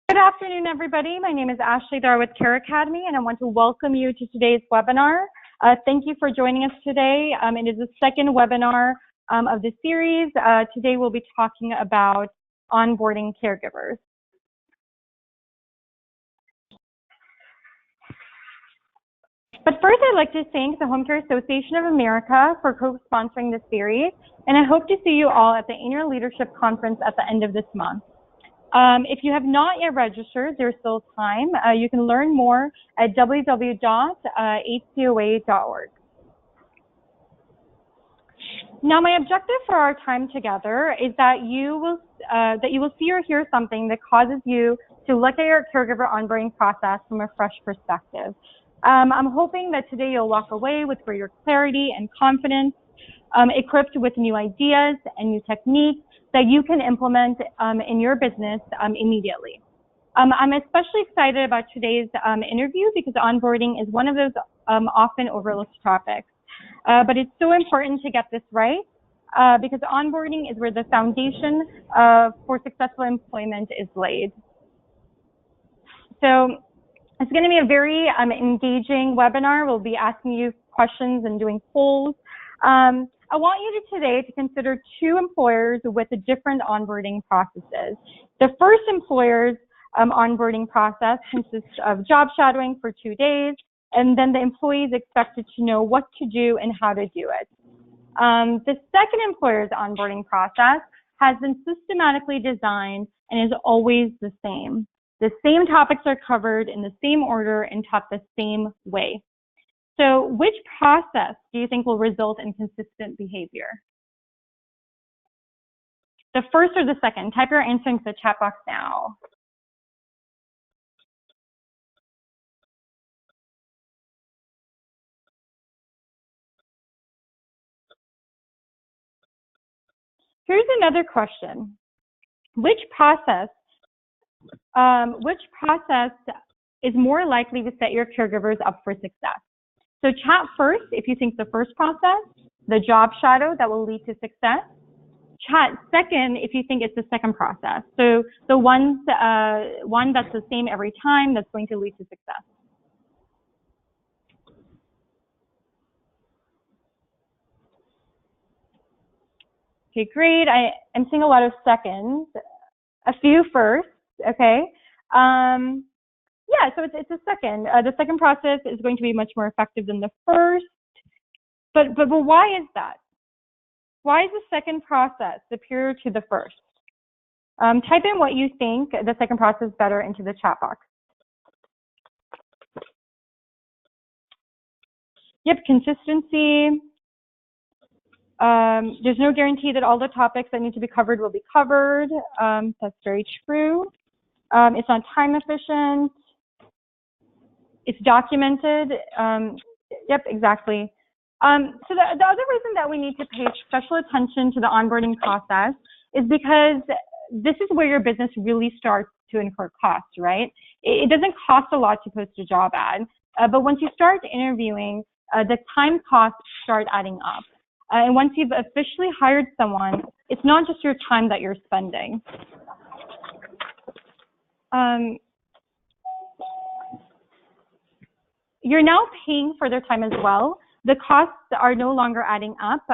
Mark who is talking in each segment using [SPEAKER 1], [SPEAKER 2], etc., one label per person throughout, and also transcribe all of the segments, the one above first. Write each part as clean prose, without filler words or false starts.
[SPEAKER 1] Good afternoon, everybody. My name is Ashley Dar with Care Academy, and I want to welcome you to today's webinar. Thank you for joining us today. It is the second webinar of the series. Today we'll be talking about onboarding caregivers. But first, I'd like to thank the Home Care Association of America for co-sponsoring this series, and I hope to see you all at the Annual Leadership Conference at the end of this month. If you have not yet registered, there's still time. You can learn more at www.hcoa.org. Now, my objective for our time together is that you will see or hear something that causes you to look at your caregiver onboarding process from a fresh perspective. I'm hoping that today you'll walk away with greater clarity and confidence, equipped with new ideas and new techniques that you can implement in your business immediately. I'm especially excited about today's interview because onboarding is one of those often overlooked topics. But it's so important to get this right because onboarding is where the foundation for successful employment is laid. So it's going to be a very engaging webinar. We'll be asking you questions and doing polls. I want you today to consider two employers with different onboarding processes. The first employer's onboarding process consists of job shadowing for 2 days, and then the employee is expected to know what to do and how to do it. The second employer's onboarding process has been systematically designed and is always the same. The same topics are covered in the same order and taught the same way. So which process do you think will result in consistent behavior? The first or the second? Type your answer into the chat box now. Here's another question. Which process is more likely to set your caregivers up for success? So chat first if you think the first process, the job shadow, that will lead to success. Chat second if you think it's the second process. So the one that's the same every time that's going to lead to success. Okay, great. I'm seeing a lot of seconds. A few first, okay. Yeah, so it's a second. The second process is going to be much more effective than the first. But why is that? Why is the second process superior to the first? Type in what you think the second process is better into the chat box. Yep, consistency. There's no guarantee that all the topics that need to be covered will be covered. That's very true. It's not time efficient. It's documented. Yep, exactly. So the other reason that we need to pay special attention to the onboarding process is because this is where your business really starts to incur costs, right? It doesn't cost a lot to post a job ad, but once you start interviewing, the time costs start adding up. And once you've officially hired someone, it's not just your time that you're spending. You're now paying for their time as well. The costs are no longer adding up.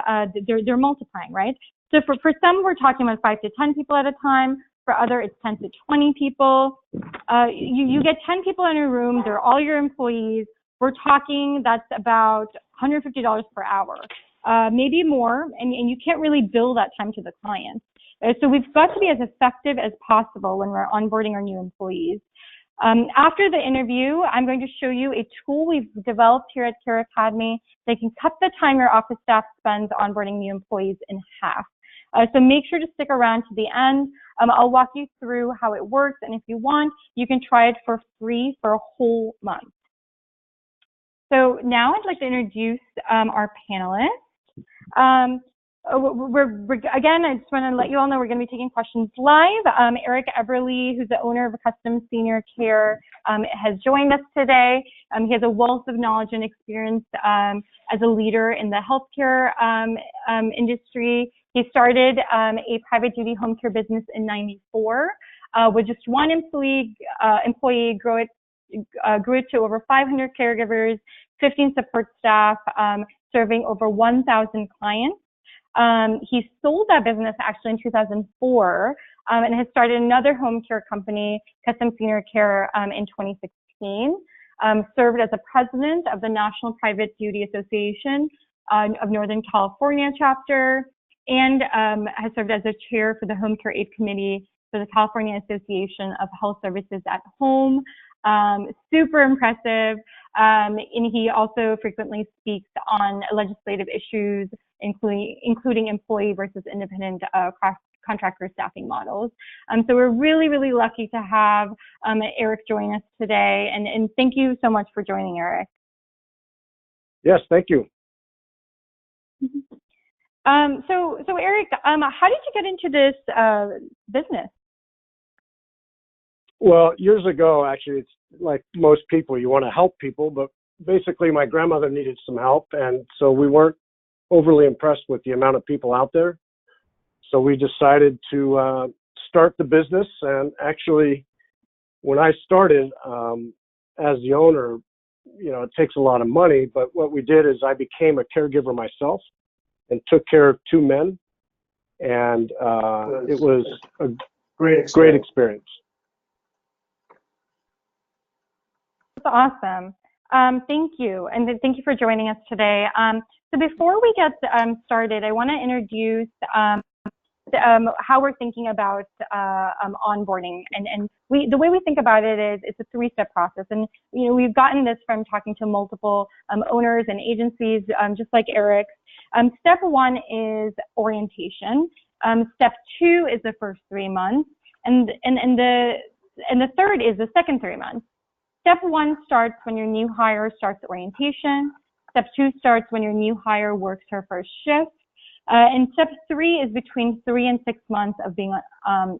[SPEAKER 1] They're multiplying, right? So for some, we're talking about 5 to 10 people at a time. For other, it's 10 to 20 people. You get 10 people in a room. They're all your employees. We're talking that's about $150 per hour, maybe more, and you can't really bill that time to the client. So we've got to be as effective as possible when we're onboarding our new employees. After the interview, I'm going to show you a tool we've developed here at Care Academy that can cut the time your office staff spends onboarding new employees in half. So make sure to stick around to the end. I'll walk you through how it works, and if you want, you can try it for free for a whole month. So now I'd like to introduce our panelists. Again, I just want to let you all know we're going to be taking questions live. Eric Everly, who's the owner of Custom Senior Care, has joined us today. He has a wealth of knowledge and experience as a leader in the healthcare industry. He started a private duty home care business in '94 with just one employee, grew it to over 500 caregivers, 15 support staff, serving over 1,000 clients. He sold that business actually in 2004 and has started another home care company, Custom Senior Care, in 2016. Served as the president of the National Private Duty Association of Northern California chapter, and has served as a chair for the Home Care Aid Committee for the California Association of Health Services at Home. Super impressive. And he also frequently speaks on legislative issues, including employee versus independent contractor staffing models. So we're really, really lucky to have Eric join us today. And thank you so much for joining, Eric.
[SPEAKER 2] Yes, thank you.
[SPEAKER 1] So Eric, how did you get into this business?
[SPEAKER 2] Well, years ago, actually, it's like most people, you want to help people, but basically my grandmother needed some help, and so we weren't overly impressed with the amount of people out there. So we decided to start the business, and actually, when I started as the owner, it takes a lot of money, but what we did is I became a caregiver myself and took care of 2 men, and it was a great experience.
[SPEAKER 1] That's awesome. Thank you. And thank you for joining us today. So before we get started, I want to introduce how we're thinking about onboarding. And the way we think about it is it's a 3-step process. And, we've gotten this from talking to multiple owners and agencies, just like Eric. Step 1 is orientation. Step 2 is the first 3 months. And the third is the second 3 months. Step 1 starts when your new hire starts orientation. Step 2 starts when your new hire works her first shift. And step 3 is between 3 and 6 months of being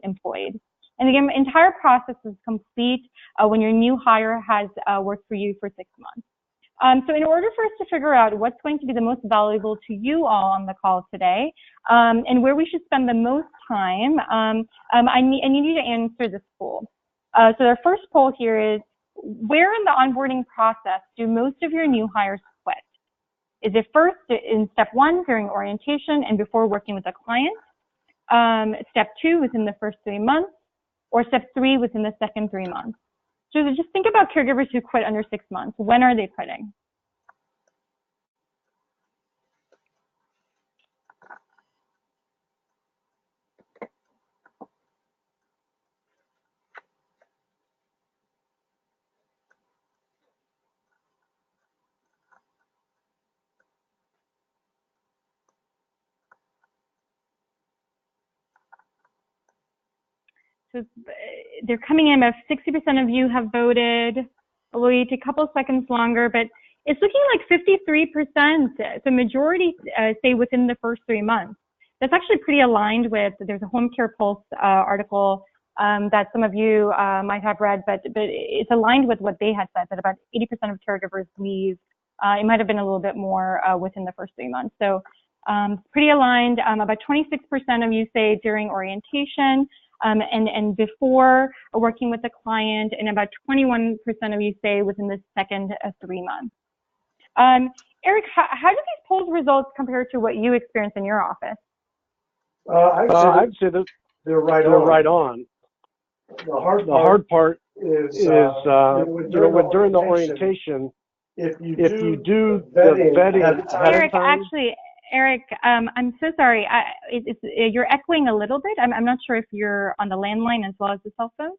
[SPEAKER 1] employed. And again, the entire process is complete when your new hire has worked for you for 6 months. So in order for us to figure out what's going to be the most valuable to you all on the call today, and where we should spend the most time, I need you to answer this poll. So our first poll here is, where in the onboarding process do most of your new hires quit? Is it first in step 1 during orientation and before working with a client? Step 2 within the first 3 months? Or step 3 within the second 3 months? So just think about caregivers who quit under 6 months. When are they quitting? So they're coming in, about 60% of you have voted. We'll wait a couple seconds longer, but it's looking like 53%. The majority say within the first 3 months. That's actually pretty aligned with, there's a Home Care Pulse article that some of you might have read, but it's aligned with what they had said, that about 80% of caregivers leave. It might have been a little bit more within the first 3 months. So pretty aligned. About 26% of you say during orientation. And before working with the client, and about 21% of you say within the second 3 months. Eric, how do these polls results compare to what you experienced in your office?
[SPEAKER 2] I'd say that they're right on. The hard part is during the orientation, if you do the vetting ahead of time.
[SPEAKER 1] Eric, I'm so sorry. You're echoing a little bit. I'm not sure if you're on the landline as well as the cell phone.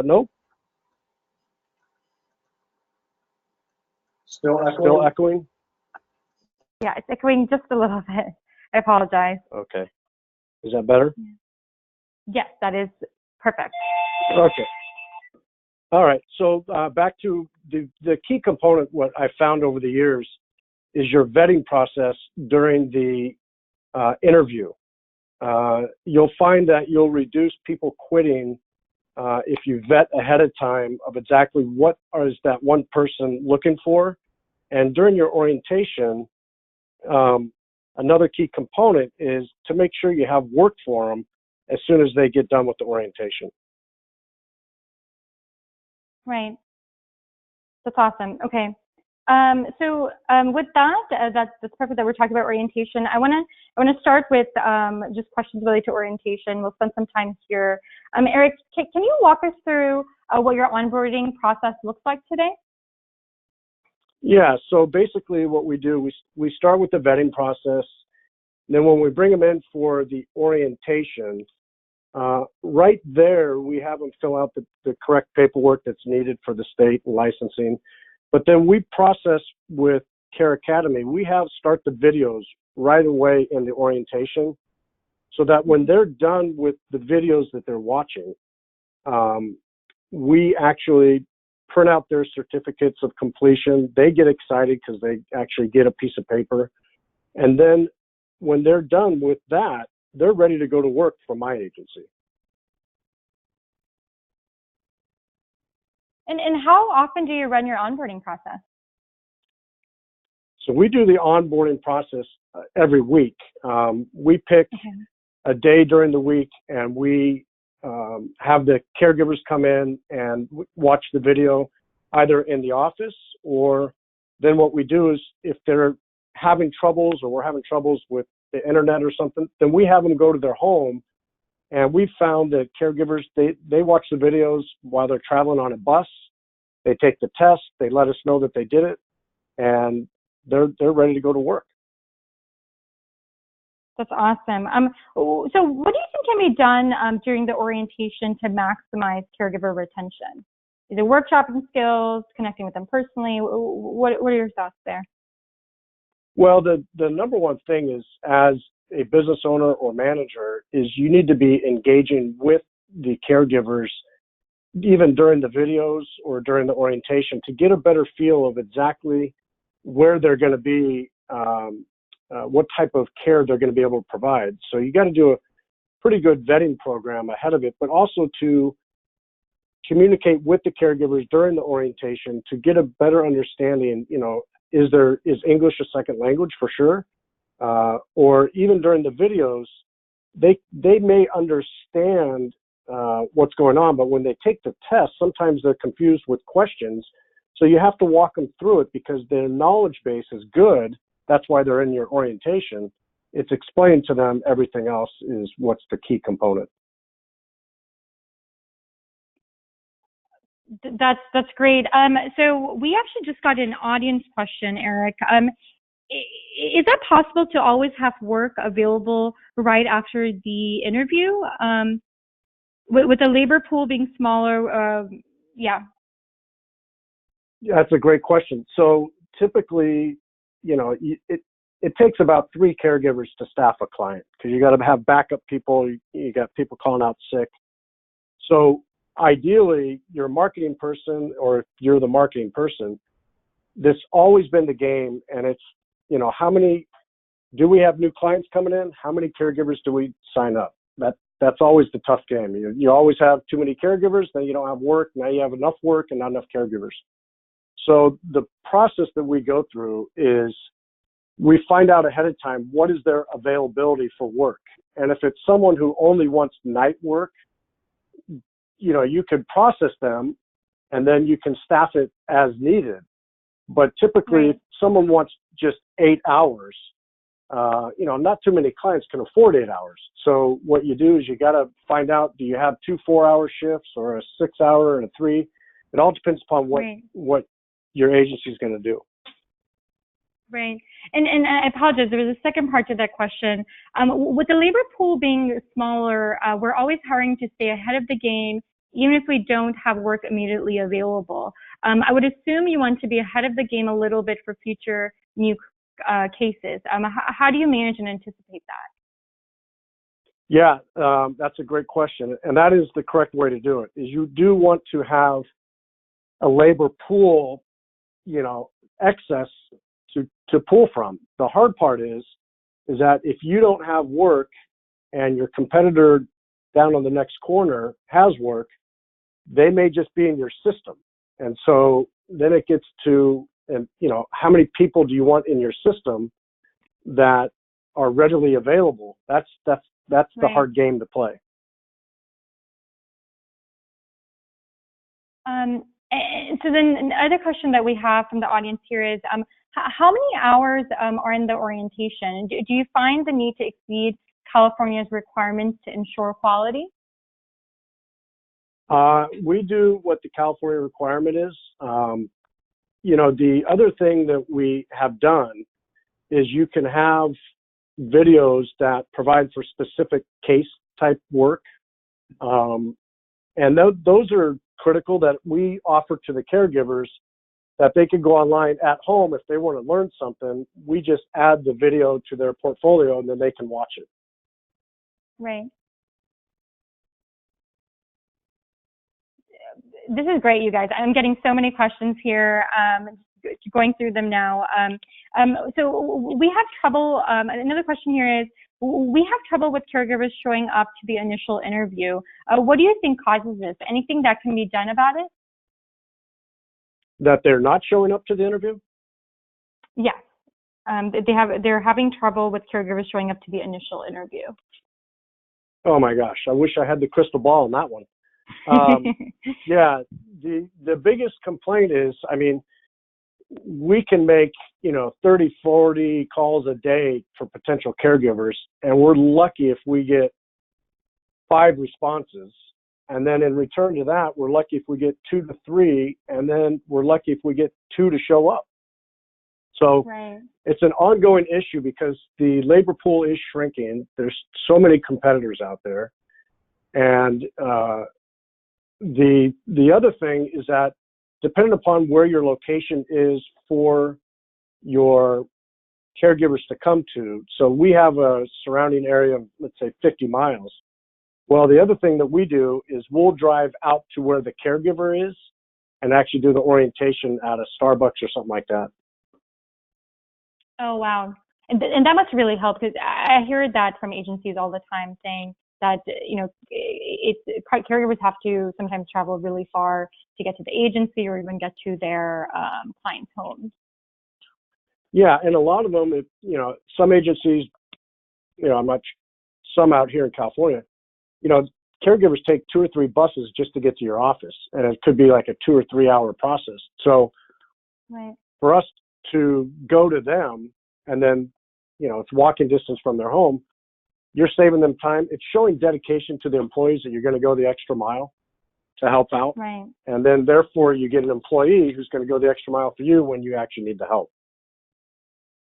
[SPEAKER 2] Nope. Still echoing?
[SPEAKER 1] Yeah, it's echoing just a little bit. I apologize.
[SPEAKER 2] Okay. Is that better?
[SPEAKER 1] Yes, that is perfect.
[SPEAKER 2] Okay. All right. So back to the key component, what I found over the years is your vetting process during the interview. You'll find that you'll reduce people quitting if you vet ahead of time of exactly what is that one person looking for. And during your orientation, another key component is to make sure you have work for them as soon as they get done with the orientation.
[SPEAKER 1] Right. That's awesome. Okay. With that, that's perfect that we're talking about orientation. I want to start with just questions related to orientation. We'll spend some time here. Eric, can you walk us through what your onboarding process looks like today?
[SPEAKER 2] Yeah. So basically, what we do, we start with the vetting process. Then when we bring them in for the orientation, right there, we have them fill out the correct paperwork that's needed for the state licensing. But then we process with Care Academy. We have start the videos right away in the orientation so that when they're done with the videos that they're watching, we actually print out their certificates of completion. They get excited because they actually get a piece of paper. And then when they're done with that, they're ready to go to work for my agency.
[SPEAKER 1] And how often do you run your onboarding process?
[SPEAKER 2] So we do the onboarding process every week. We pick a day during the week, and we have the caregivers come in and watch the video either in the office, or then what we do is if they're having troubles or we're having troubles with the internet or something, then we have them go to their home. And we've found that caregivers, they watch the videos while they're traveling on a bus. They take the test. They let us know that they did it, and they're ready to go to work.
[SPEAKER 1] That's awesome. So what do you think can be done during the orientation to maximize caregiver retention? Is it workshopping skills, connecting with them personally? What are your thoughts there?
[SPEAKER 2] Well, the number one thing is, as a business owner or manager, is you need to be engaging with the caregivers even during the videos or during the orientation to get a better feel of exactly where they're going to be, what type of care they're going to be able to provide. So you got to do a pretty good vetting program ahead of it, but also to communicate with the caregivers during the orientation to get a better understanding, is English a second language for sure? Or even during the videos, they may understand what's going on, but when they take the test, sometimes they're confused with questions. So you have to walk them through it because their knowledge base is good. That's why they're in your orientation. It's explained to them. Everything else is what's the key component.
[SPEAKER 1] That's great. So we actually just got an audience question, Eric. Is that possible to always have work available right after the interview? With the labor pool being smaller, yeah.
[SPEAKER 2] That's a great question. So typically, it takes about 3 caregivers to staff a client because you got to have backup people. You got people calling out sick. So ideally, your marketing person, or if you're the marketing person, that's always been the game. And it's, how many do we have new clients coming in? How many caregivers do we sign up? That's always the tough game. You always have too many caregivers, then you don't have work. Now you have enough work and not enough caregivers. So the process that we go through is we find out ahead of time what is their availability for work. And if it's someone who only wants night work, you can process them and then you can staff it as needed. But typically, if someone wants just 8 hours, not too many clients can afford 8 hours. So what you do is you got to find out, do you have 2 4-hour shifts or a 6-hour and a 3? It all depends upon what your agency is going to do.
[SPEAKER 1] Right. And I apologize, there was a second part to that question. With the labor pool being smaller, we're always hiring to stay ahead of the game, even if we don't have work immediately available. I would assume you want to be ahead of the game a little bit for future new cases. How do you manage and anticipate that?
[SPEAKER 2] Yeah, that's a great question. And that is the correct way to do it, is you do want to have a labor pool, excess, to pull from. The hard part is that if you don't have work and your competitor down on the next corner has work, they may just be in your system. And so then it gets to, and how many people do you want in your system that are readily available? That's the
[SPEAKER 1] Right.
[SPEAKER 2] hard game to play.
[SPEAKER 1] And so then another question that we have from the audience here is, how many hours are in the orientation? Do you find the need to exceed California's requirements to ensure quality?
[SPEAKER 2] We do what the California requirement is. The other thing that we have done is you can have videos that provide for specific case type work. And those are critical, that we offer to the caregivers, that they can go online at home if they want to learn something. We just add the video to their portfolio and then they can watch it.
[SPEAKER 1] Right. This is great, you guys. I'm getting so many questions here, going through them now. So we have trouble, another question here is, we have trouble with caregivers showing up to the initial interview. What do you think causes this? Anything that can be done about it?
[SPEAKER 2] That they're not showing up to the interview?
[SPEAKER 1] Yes. They're having trouble with caregivers showing up to the initial interview.
[SPEAKER 2] Oh my gosh, I wish I had the crystal ball on that one. Yeah, the biggest complaint is, we can make 30, 40 calls a day for potential caregivers, and we're lucky if we get 5 responses. And then in return to that, we're lucky if we get 2 to 3, and then we're lucky if we get 2 to show up. So right. It's an ongoing issue because the labor pool is shrinking. There's so many competitors out there. And the other thing is that depending upon where your location is for your caregivers to come to, so we have a surrounding area of, let's say, 50 miles. Well, the other thing that we do is we'll drive out to where the caregiver is and actually do the orientation at a Starbucks or something like that.
[SPEAKER 1] Oh, wow. And that must really help, because I hear that from agencies all the time, saying that, caregivers have to sometimes travel really far to get to the agency or even get to their clients' homes. Yeah,
[SPEAKER 2] and a lot of them, some agencies, some out here in California, caregivers take 2 or 3 buses just to get to your office, and it could be like a 2 or 3 hour process. So right. For us to go to them, and then, it's walking distance from their home, you're saving them time. It's showing dedication to the employees that you're going to go the extra mile to help out.
[SPEAKER 1] Right.
[SPEAKER 2] And then therefore you get an employee who's going to go the extra mile for you when you actually need the help.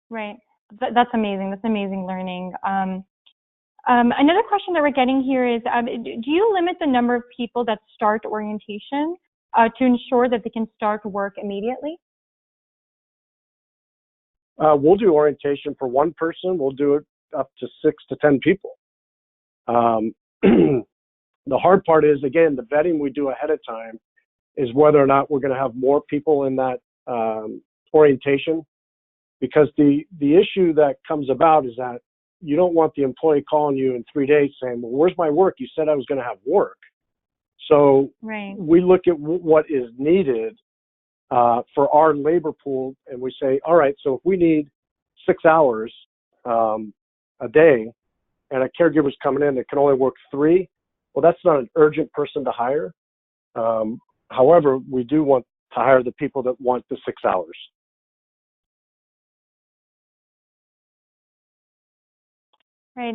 [SPEAKER 1] Right. That's amazing. That's amazing learning. Another question that we're getting here is, do you limit the number of people that start orientation to ensure that they can start work immediately?
[SPEAKER 2] We'll do orientation for one person. We'll do it up to 6 to 10 people. The hard part is, again, the vetting we do ahead of time is whether or not we're going to have more people in that orientation, because the issue that comes about is that you don't want the employee calling you in 3 days saying, well, where's my work? You said I was going to have work. So right. We look at what is needed for our labor pool, and we say, all right, so if we need 6 hours a day and a caregiver's coming in that can only work 3, well, that's not an urgent person to hire. However, we do want to hire the people that want the 6 hours.
[SPEAKER 1] Right.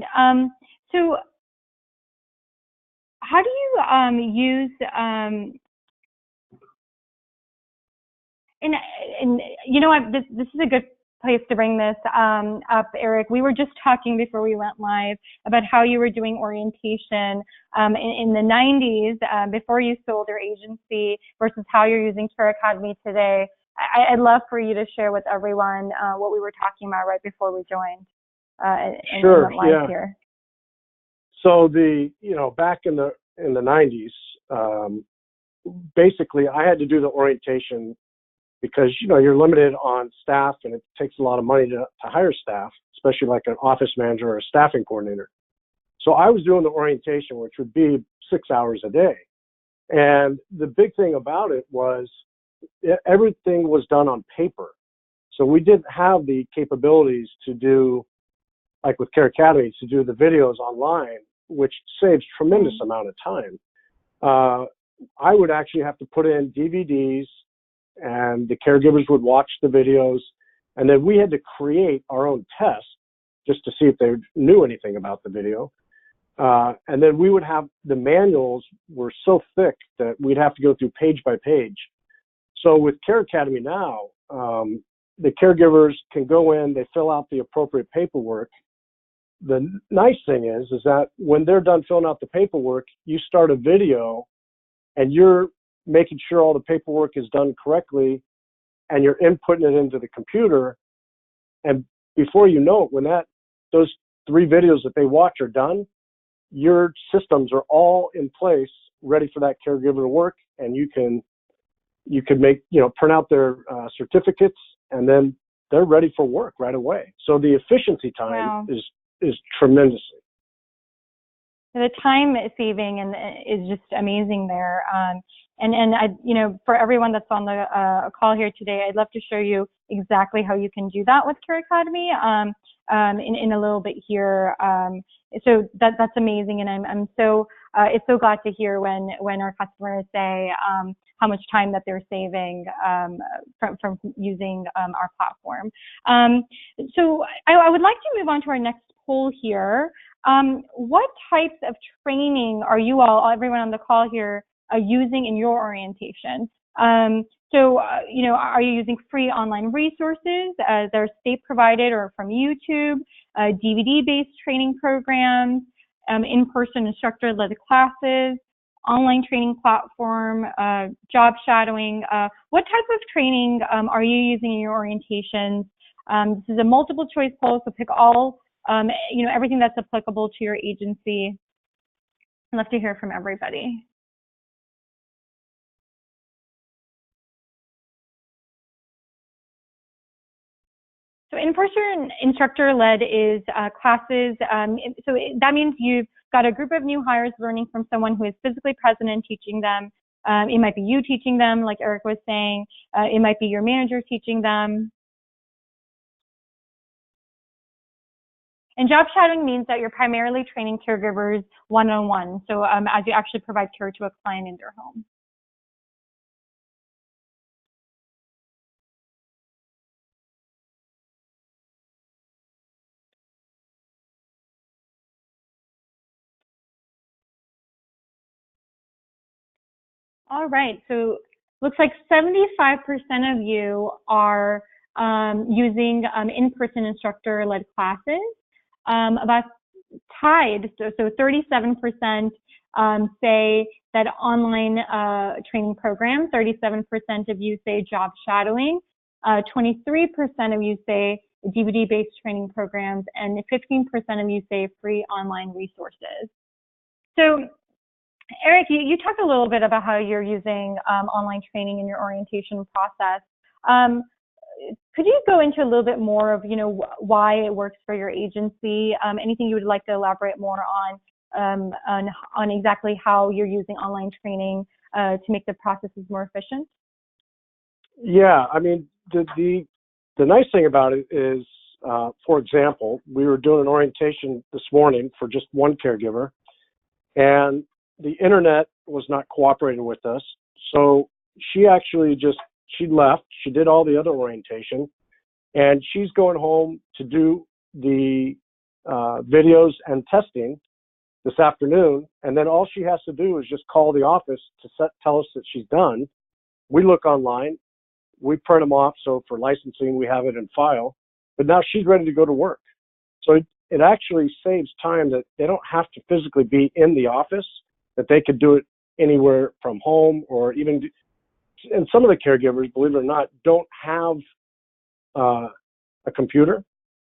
[SPEAKER 1] So how do you use, and you know what, this is a good place to bring this up, Eric. We were just talking before we went live about how you were doing orientation in the 90s before you sold your agency versus how you're using Care Academy today. I'd love for you to share with everyone what we were talking about right before we joined.
[SPEAKER 2] Sure.
[SPEAKER 1] Yeah. Here.
[SPEAKER 2] So back in the 90s, basically I had to do the orientation because, you know, you're limited on staff and it takes a lot of money to hire staff, especially like an office manager or a staffing coordinator. So I was doing the orientation, which would be 6 hours a day. And the big thing about it was everything was done on paper. So we didn't have the capabilities to do, like with Care Academy, to do the videos online, which saves tremendous amount of time. I would actually have to put in DVDs and the caregivers would watch the videos. And then we had to create our own test just to see if they knew anything about the video. And then we would have, the manuals were so thick that we'd have to go through page by page. So with Care Academy now, the caregivers can go in, they fill out the appropriate paperwork. The nice thing is that when they're done filling out the paperwork, you start a video and you're making sure all the paperwork is done correctly and you're inputting it into the computer. And before you know it, when those 3 videos that they watch are done, your systems are all in place, ready for that caregiver to work, and you can make, you know, print out their certificates, and then they're ready for work right away. So the efficiency time is tremendous.
[SPEAKER 1] The time saving and is just amazing there. And I, you know, for everyone that's on the call here today, I'd love to show you exactly how you can do that with Care Academy in a little bit here. So that's amazing, and I'm so it's so glad to hear when our customers say how much time that they're saving from using our platform. So I would like to move on to our next poll here. What types of training are you all, everyone on the call here, using in your orientation? You know, are you using free online resources that are state provided or from YouTube, DVD-based training programs, in-person instructor-led classes, online training platform, job shadowing? What type of training are you using in your orientations? This is a multiple choice poll, so pick all, you know, everything that's applicable to your agency. I'd love to hear from everybody. So in-person instructor-led is classes. So that means you've got a group of new hires learning from someone who is physically present and teaching them. It might be you teaching them, like Eric was saying. It might be your manager teaching them. And job shadowing means that you're primarily training caregivers one-on-one. So as you actually provide care to a client in their home. All right, so looks like 75% of you are using in-person instructor-led classes. About tied, so 37% say that online training program, 37% of you say job shadowing, 23% of you say DVD-based training programs, and 15% of you say free online resources. So Eric, you talked a little bit about how you're using online training in your orientation process. Could you go into a little bit more of, you know, why it works for your agency? Anything you would like to elaborate more on exactly how you're using online training to make the processes more efficient?
[SPEAKER 2] Yeah, I mean, the nice thing about it is, for example, we were doing an orientation this morning for just one caregiver, and the internet was not cooperating with us. So she actually she left, she did all the other orientation, and she's going home to do the videos and testing this afternoon. And then all she has to do is just call the office to tell us that she's done. We look online, we print them off. So for licensing, we have it in file, but now she's ready to go to work. So it actually saves time that they don't have to physically be in the office, that they could do it anywhere from home, or even, and some of the caregivers, believe it or not, don't have a computer.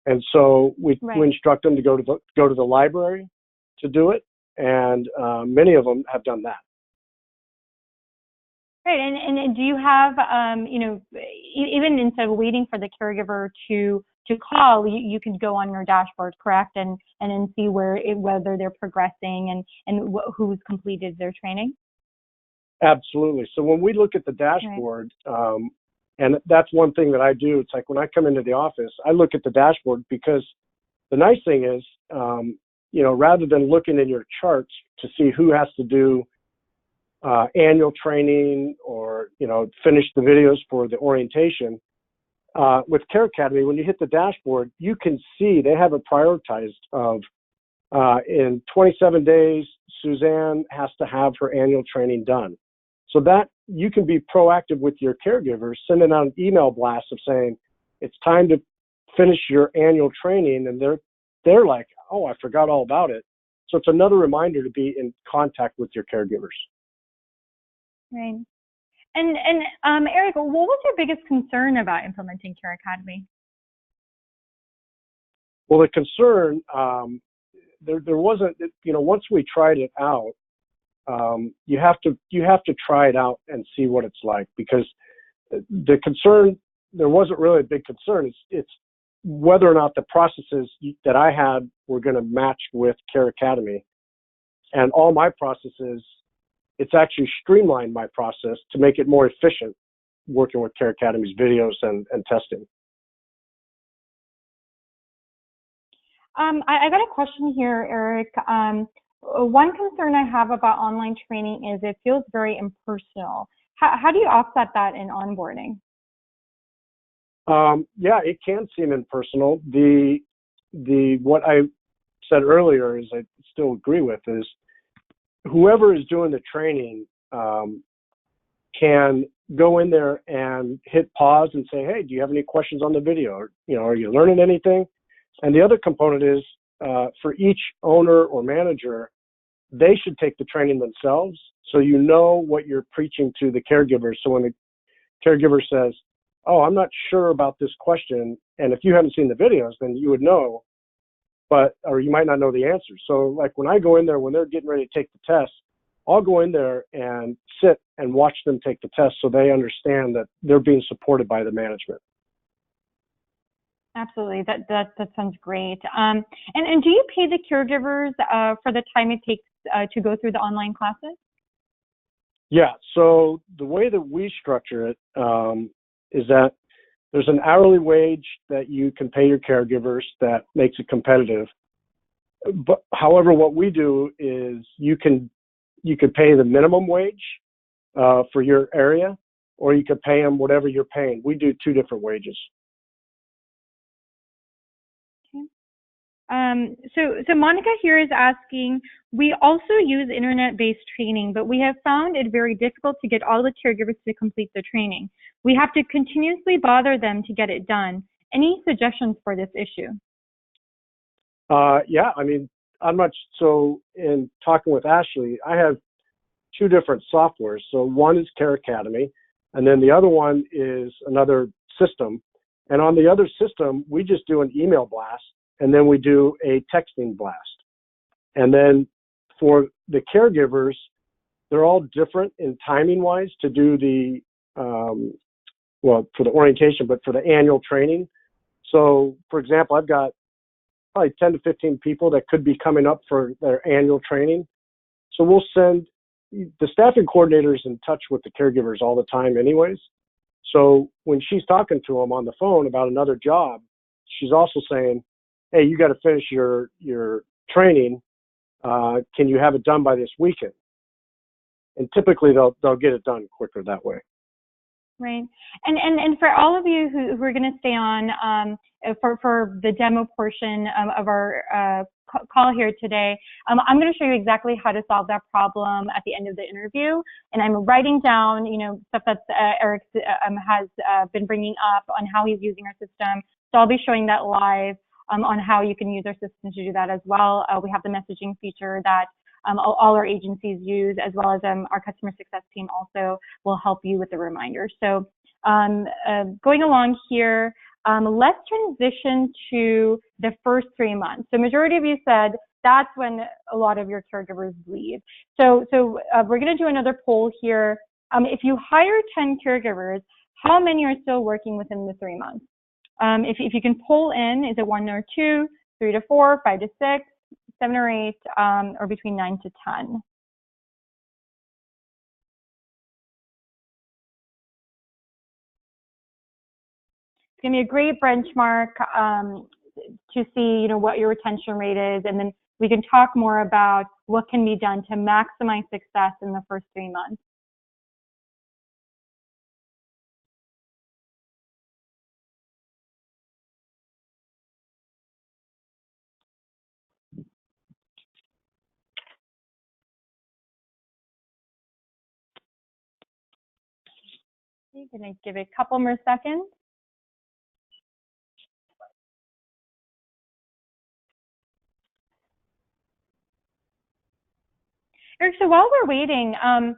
[SPEAKER 2] And so we instruct them to go to the library to do it. And many of them have done that.
[SPEAKER 1] Right, and do you have, even instead of waiting for the caregiver to call, you can go on your dashboard, correct, and then see whether they're progressing and who's completed their training?
[SPEAKER 2] Absolutely. So when we look at the dashboard, and that's one thing that I do, it's like when I come into the office, I look at the dashboard because the nice thing is, rather than looking in your charts to see who has to do annual training or, finish the videos for the orientation, with Care Academy, when you hit the dashboard, you can see they have it prioritized of in 27 days, Suzanne has to have her annual training done. So that you can be proactive with your caregivers, sending out an email blast of saying, it's time to finish your annual training. And they're like, oh, I forgot all about it. So it's another reminder to be in contact with your caregivers. Right.
[SPEAKER 1] And Eric, what was your biggest concern about implementing Care Academy?
[SPEAKER 2] Well, the concern, there wasn't, once we tried it out, you have to try it out and see what it's like, because the concern, there wasn't really a big concern. It's whether or not the processes that I had were going to match with Care Academy. And all my processes, it's actually streamlined my process to make it more efficient working with Care Academy's videos and testing.
[SPEAKER 1] I got a question here, Eric. One concern I have about online training is it feels very impersonal. How do you offset that in onboarding?
[SPEAKER 2] Yeah, it can seem impersonal. What I said earlier is I still agree with is whoever is doing the training can go in there and hit pause and say, hey, do you have any questions on the video? Or, are you learning anything? And the other component is for each owner or manager, they should take the training themselves so you know what you're preaching to the caregiver. So when the caregiver says, oh, I'm not sure about this question, and if you haven't seen the videos, then you would know, or you might not know the answer. So like when I go in there, when they're getting ready to take the test, I'll go in there and sit and watch them take the test so they understand that they're being supported by the management.
[SPEAKER 1] Absolutely, that sounds great. And do you pay the caregivers for the time it takes to go through the online classes?
[SPEAKER 2] Yeah, so the way that we structure it is that there's an hourly wage that you can pay your caregivers that makes it competitive. But however, what we do is you can pay the minimum wage for your area, or you could pay them whatever you're paying. We do two different wages.
[SPEAKER 1] So Monica here is asking, we also use internet-based training, but we have found it very difficult to get all the caregivers to complete the training. We have to continuously bother them to get it done. Any suggestions for this issue?
[SPEAKER 2] Yeah, I mean, so in talking with Ashley, I have two different softwares. So one is Care Academy, and then the other one is another system. And on the other system, we just do an email blast, and then we do a texting blast. And then for the caregivers, they're all different in timing-wise to do the, for the orientation, but for the annual training. So, for example, I've got probably 10 to 15 people that could be coming up for their annual training. So we'll send, the staffing coordinator is in touch with the caregivers all the time anyways. So when she's talking to them on the phone about another job, she's also saying, hey, you got to finish your training. Can you have it done by this weekend? And typically they'll get it done quicker that way.
[SPEAKER 1] Right. And for all of you who are going to stay on for the demo portion of our call here today, I'm going to show you exactly how to solve that problem at the end of the interview. And I'm writing down, stuff that Eric has been bringing up on how he's using our system. So I'll be showing that live on how you can use our system to do that as well. We have the messaging feature that all our agencies use, as well as our customer success team also will help you with the reminders. So going along here, let's transition to the first 3 months. So majority of you said that's when a lot of your caregivers leave. So we're going to do another poll here. If you hire 10 caregivers, how many are still working within the 3 months? If you can pull in, is it 1 or 2, 3 to 4, 5 to 6, 7 or 8, or between 9 to 10? It's going to be a great benchmark to see, what your retention rate is, and then we can talk more about what can be done to maximize success in the first 3 months. Okay, going to give it a couple more seconds. Eric, so while we're waiting, can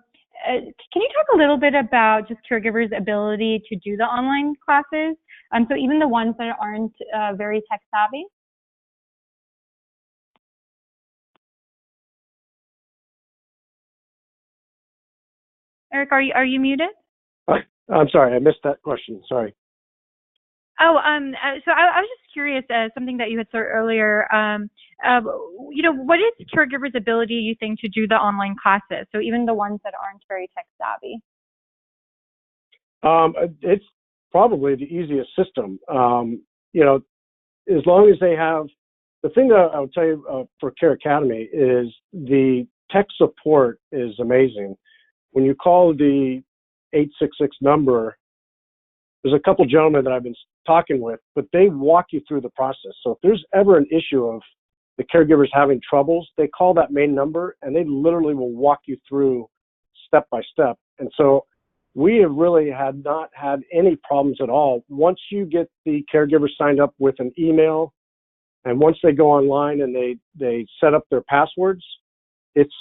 [SPEAKER 1] you talk a little bit about just caregivers' ability to do the online classes? So even the ones that aren't very tech savvy? Eric, are you muted?
[SPEAKER 2] I'm sorry, I missed that question. Sorry.
[SPEAKER 1] Oh, so I was just curious, something that you had said earlier. What is caregivers' ability, you think, to do the online classes? So even the ones that aren't very tech savvy.
[SPEAKER 2] It's probably the easiest system. As long as they have, the thing that I'll tell you for Care Academy is the tech support is amazing. When you call the 866 number, there's a couple gentlemen that I've been talking with, but they walk you through the process. So if there's ever an issue of the caregivers having troubles, they call that main number and they literally will walk you through step by step. And so we have really not had any problems at all. Once you get the caregiver signed up with an email, and once they go online and they set up their passwords, it's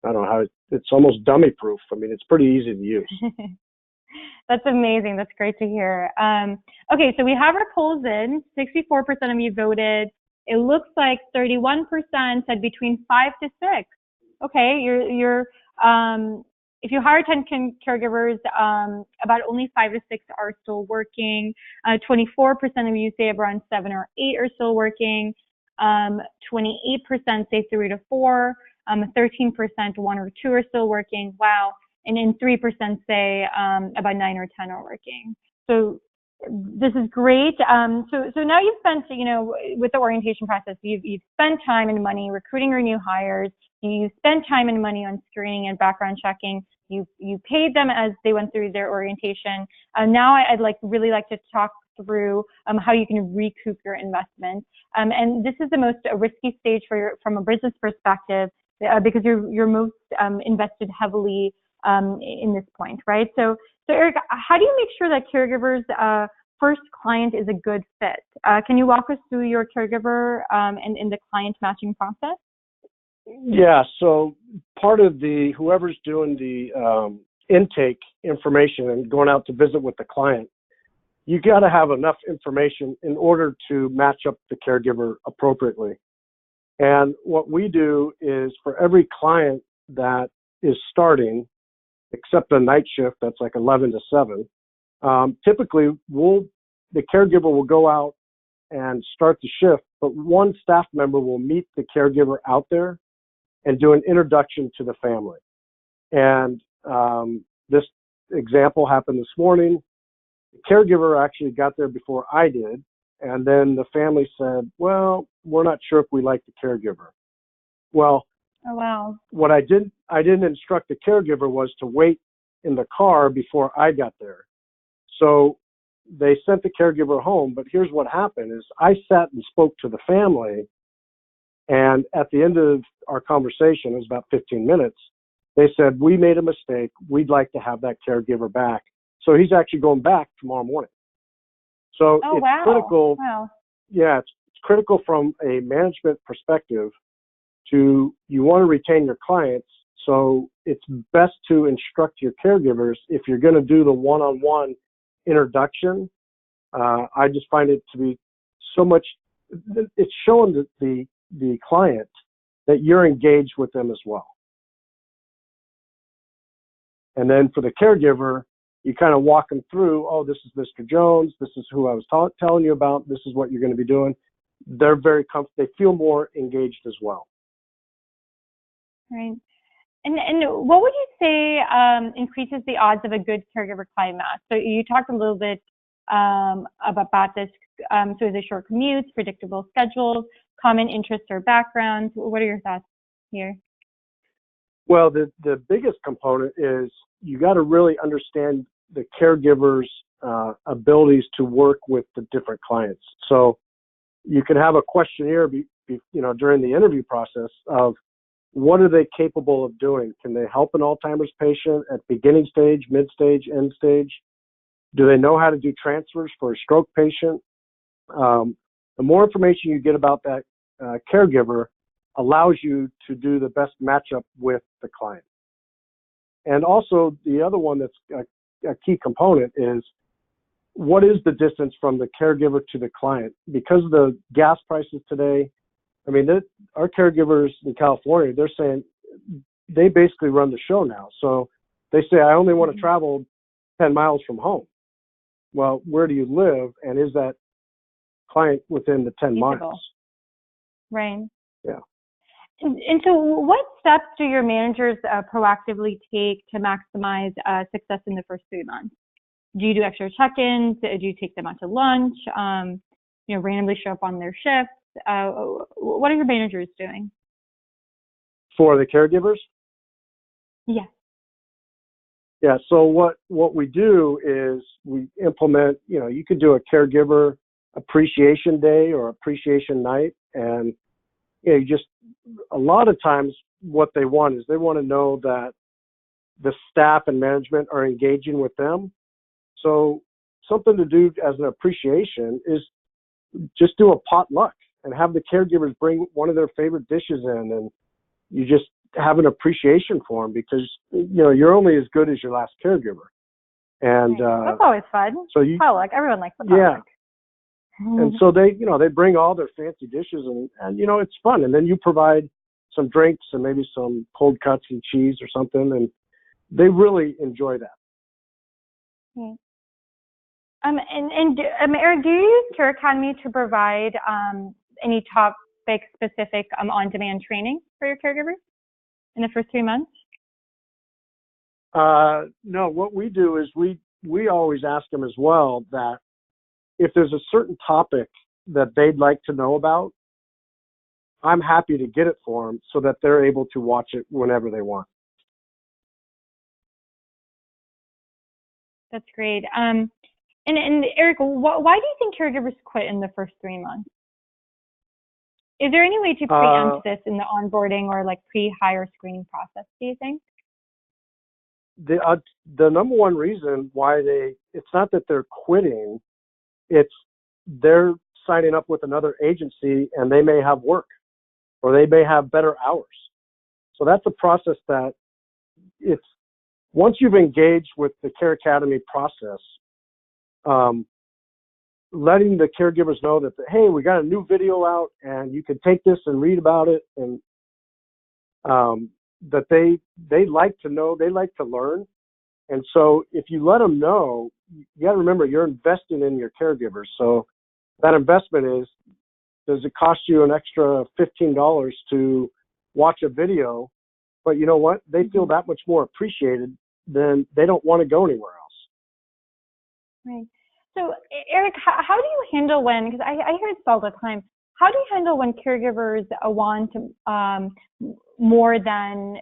[SPEAKER 2] I don't know how, it's almost dummy proof. I mean, it's pretty easy to use.
[SPEAKER 1] That's amazing. That's great to hear. Okay, so we have our polls in. 64% of you voted. It looks like 31% said between 5 to 6. Okay, you're if you hire 10 caregivers, about only 5 to 6 are still working. 24% of you say around 7 or 8 are still working. 28% say 3 to 4. 13% 1 or 2 are still working. Wow. And then 3% say about 9 or 10 are working. So this is great. So now you've spent, with the orientation process, you've spent time and money recruiting your new hires. You spent time and money on screening and background checking. You paid them as they went through their orientation. Now I'd really like to talk through how you can recoup your investment. And this is the most risky stage from a business perspective because you're most invested heavily in this point, right? So Eric, how do you make sure that caregivers' first client is a good fit? Can you walk us through your caregiver and in the client matching process?
[SPEAKER 2] Yeah, so part of whoever's doing the intake information and going out to visit with the client, you got to have enough information in order to match up the caregiver appropriately. And what we do is for every client that is starting, except the night shift, that's like 11 to 7, typically the caregiver will go out and start the shift, but one staff member will meet the caregiver out there and do an introduction to the family. And this example happened this morning. The caregiver actually got there before I did, and then the family said, well, we're not sure if we like the caregiver. Well,
[SPEAKER 1] oh, wow.
[SPEAKER 2] What I didn't instruct the caregiver was to wait in the car before I got there. So they sent the caregiver home, but here's what happened is I sat and spoke to the family, and at the end of our conversation, it was about 15 minutes, they said, we made a mistake. We'd like to have that caregiver back. So he's actually going back tomorrow morning. So it's critical.
[SPEAKER 1] Wow.
[SPEAKER 2] Yeah, it's critical from a management perspective you want to retain your clients. So it's best to instruct your caregivers if you're going to do the one-on-one introduction. I just find it to be so much, it's showing the client that you're engaged with them as well. And then for the caregiver, you kind of walk them through, oh, this is Mr. Jones. This is who I was telling you about. This is what you're going to be doing. They're very comfortable. They feel more engaged as well.
[SPEAKER 1] Right. And what would you say increases the odds of a good caregiver client match? So you talked a little bit about this. So is it short commutes, predictable schedules, common interests or backgrounds? What are your thoughts here?
[SPEAKER 2] Well, the biggest component is you got to really understand the caregiver's abilities to work with the different clients. So you can have a questionnaire, during the interview process of what are they capable of doing? Can they help an Alzheimer's patient at beginning stage, mid stage, end stage? Do they know how to do transfers for a stroke patient? The more information you get about that caregiver allows you to do the best matchup with the client. And also the other one that's a key component is what is the distance from the caregiver to the client? Because of the gas prices today, I mean, our caregivers in California, they're saying they basically run the show now. So they say, I only want to travel 10 miles from home. Well, where do you live? And is that client within the 10 miles?
[SPEAKER 1] Right.
[SPEAKER 2] Yeah.
[SPEAKER 1] And so what steps do your managers proactively take to maximize success in the first 3 months? Do you do extra check-ins? Do you take them out to lunch? Randomly show up on their shifts? What are your managers doing?
[SPEAKER 2] For the caregivers?
[SPEAKER 1] Yes.
[SPEAKER 2] Yeah, so what we do is we implement, you could do a caregiver appreciation day or appreciation night. And a lot of times what they want is they want to know that the staff and management are engaging with them. So something to do as an appreciation is just do a potluck and have the caregivers bring one of their favorite dishes in, and you just have an appreciation for them because, you're only as good as your last caregiver. And
[SPEAKER 1] that's always fun. So potluck, everyone likes the potluck.
[SPEAKER 2] Yeah. And so they bring all their fancy dishes and it's fun. And then you provide some drinks and maybe some cold cuts and cheese or something. And they really enjoy that.
[SPEAKER 1] Okay. Eric, do you use Care Academy to provide any topic-specific on-demand training for your caregivers in the first 3 months?
[SPEAKER 2] No, what we do is we always ask them as well that if there's a certain topic that they'd like to know about, I'm happy to get it for them so that they're able to watch it whenever they want.
[SPEAKER 1] That's great. And Eric, why do you think caregivers quit in the first 3 months? Is there any way to preempt this in the onboarding or pre-hire screening process, do you think?
[SPEAKER 2] The number one reason why it's not that they're quitting, it's they're signing up with another agency and they may have work or they may have better hours. So that's a process that once you've engaged with the Care Academy process, letting the caregivers know that, hey, we got a new video out and you can take this and read about it, and that they like to know, they like to learn. And so if you let them know, you got to remember you're investing in your caregivers. So that investment is, does it cost you an extra $15 to watch a video? But you know what? They feel that much more appreciated, then they don't want to go anywhere else.
[SPEAKER 1] Right. So Eric, how do you handle because I hear this all the time, how do you handle when caregivers want more than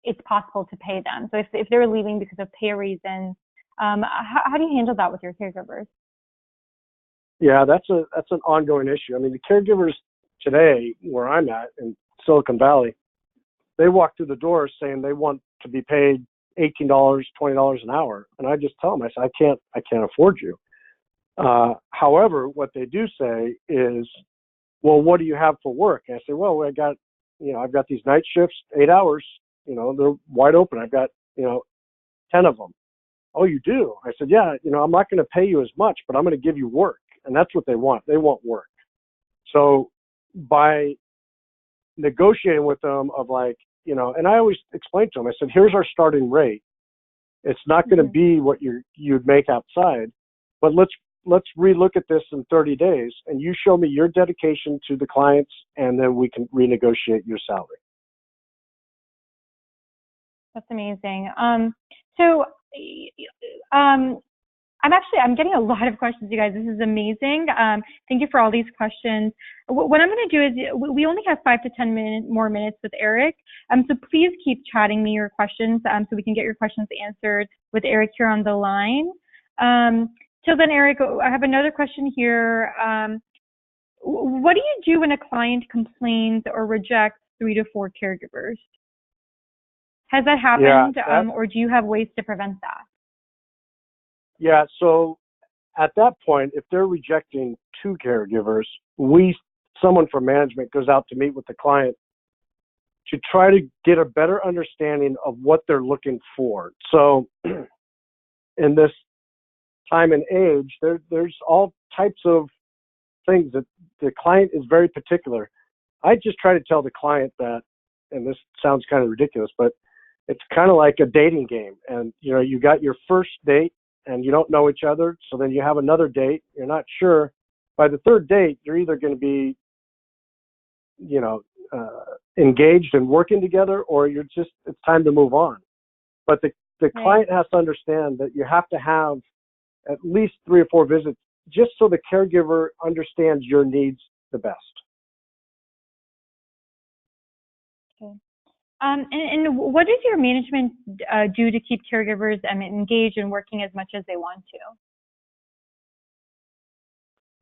[SPEAKER 1] it's possible to pay them? So if they're leaving because of pay reasons, how do you handle that with your caregivers?
[SPEAKER 2] Yeah, that's an ongoing issue. I mean, the caregivers today, where I'm at in Silicon Valley, they walk through the door saying they want to be paid $18, $20 an hour, and I just tell them, I say, I can't afford you. However, what they do say is, well, what do you have for work? And I say, well, I've got these night shifts, 8 hours, they're wide open. I've got, 10 of them. Oh, you do? I said, yeah, I'm not going to pay you as much, but I'm going to give you work. And that's what they want. They want work. So by negotiating with them of and I always explained to them, I said, here's our starting rate. It's not going to be what you'd make outside, but let's relook at this in 30 days, and you show me your dedication to the clients, and then we can renegotiate your salary.
[SPEAKER 1] That's amazing. So I'm getting a lot of questions, you guys. This is amazing. Thank you for all these questions. What I'm going to do is, we only have 5 to 10 more minutes with Eric. So please keep chatting me your questions so we can get your questions answered with Eric here on the line. Till then, Eric, I have another question here. What do you do when a client complains or rejects 3 to 4 caregivers? Has that happened, or do you have ways to prevent that?
[SPEAKER 2] Yeah, so at that point, if they're rejecting 2 caregivers, someone from management goes out to meet with the client to try to get a better understanding of what they're looking for. So in this time and age, there's all types of things that the client is very particular. I just try to tell the client that, and this sounds kind of ridiculous, but it's kind of like a dating game. And, you got your first date and you don't know each other. So then you have another date. You're not sure. By the 3rd date, you're either going to be, engaged and working together, or it's time to move on. But the client has to understand that you have to have at least 3 or 4 visits just so the caregiver understands your needs the best.
[SPEAKER 1] Okay. And what does your management do to keep caregivers engaged and working as much as they want to?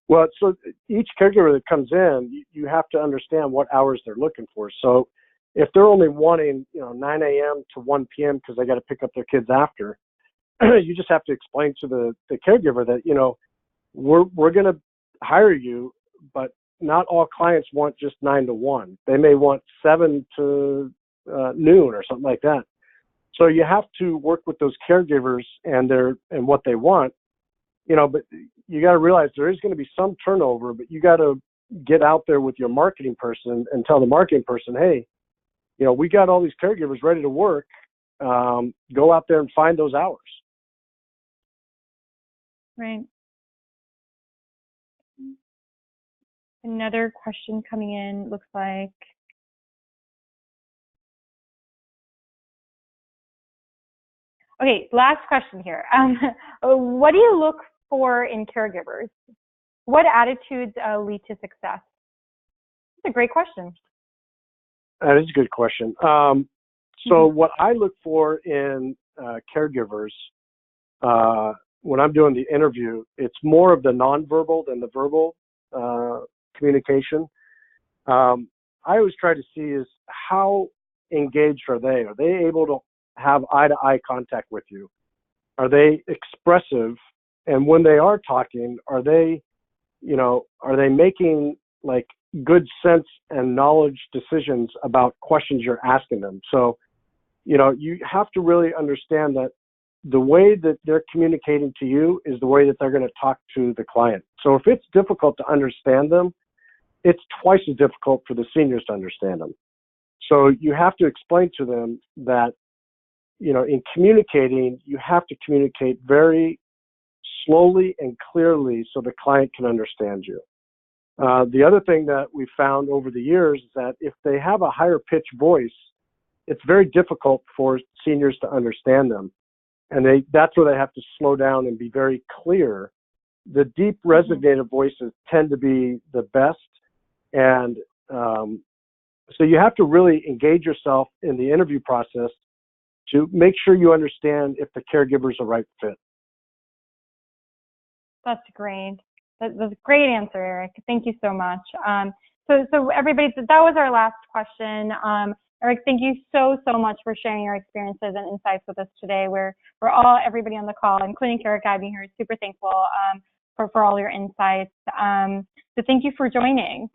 [SPEAKER 2] Well, so each caregiver that comes in, you have to understand what hours they're looking for. So if they're only wanting, 9 a.m. to 1 p.m. because they got to pick up their kids after, you just have to explain to the caregiver that, we're going to hire you, but not all clients want just 9 to 1. They may want 7 to noon or something like that. So you have to work with those caregivers and what they want, but you got to realize there is going to be some turnover, but you got to get out there with your marketing person and tell the marketing person, hey, we got all these caregivers ready to work. Go out there and find those hours.
[SPEAKER 1] Right. Another question coming in, looks like. Okay, last question here. What do you look for in caregivers? What attitudes lead to success? That's a great question.
[SPEAKER 2] That is a good question. So what I look for in caregivers, when I'm doing the interview, it's more of the nonverbal than the verbal communication. I always try to see is how engaged are they? Are they able to have eye-to-eye contact with you? Are they expressive? And when they are talking, are they making like good sense and knowledge decisions about questions you're asking them? So, you have to really understand that the way that they're communicating to you is the way that they're going to talk to the client. So if it's difficult to understand them, it's twice as difficult for the seniors to understand them. So you have to explain to them that, in communicating, you have to communicate very slowly and clearly so the client can understand you. The other thing that we found over the years is that if they have a higher pitched voice, it's very difficult for seniors to understand them. And that's where they have to slow down and be very clear. The deep resonative voices tend to be the best. And so you have to really engage yourself in the interview process to make sure you understand if the caregiver is a right fit.
[SPEAKER 1] That's great. That's a great answer, Eric. Thank you so much. So everybody, that was our last question. Eric, thank you so much for sharing your experiences and insights with us today. Everybody on the call, including Care Academy here, is super thankful for all your insights. So thank you for joining.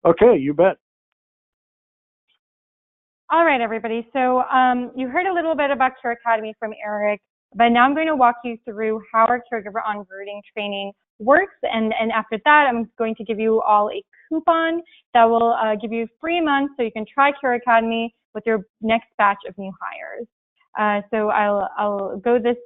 [SPEAKER 2] Okay, you bet.
[SPEAKER 1] All right, everybody. So you heard a little bit about Care Academy from Eric, but now I'm going to walk you through how our caregiver onboarding training works. And after that, I'm going to give you all a coupon that will give you 3 months so you can try Care Academy with your next batch of new hires. So I'll go this,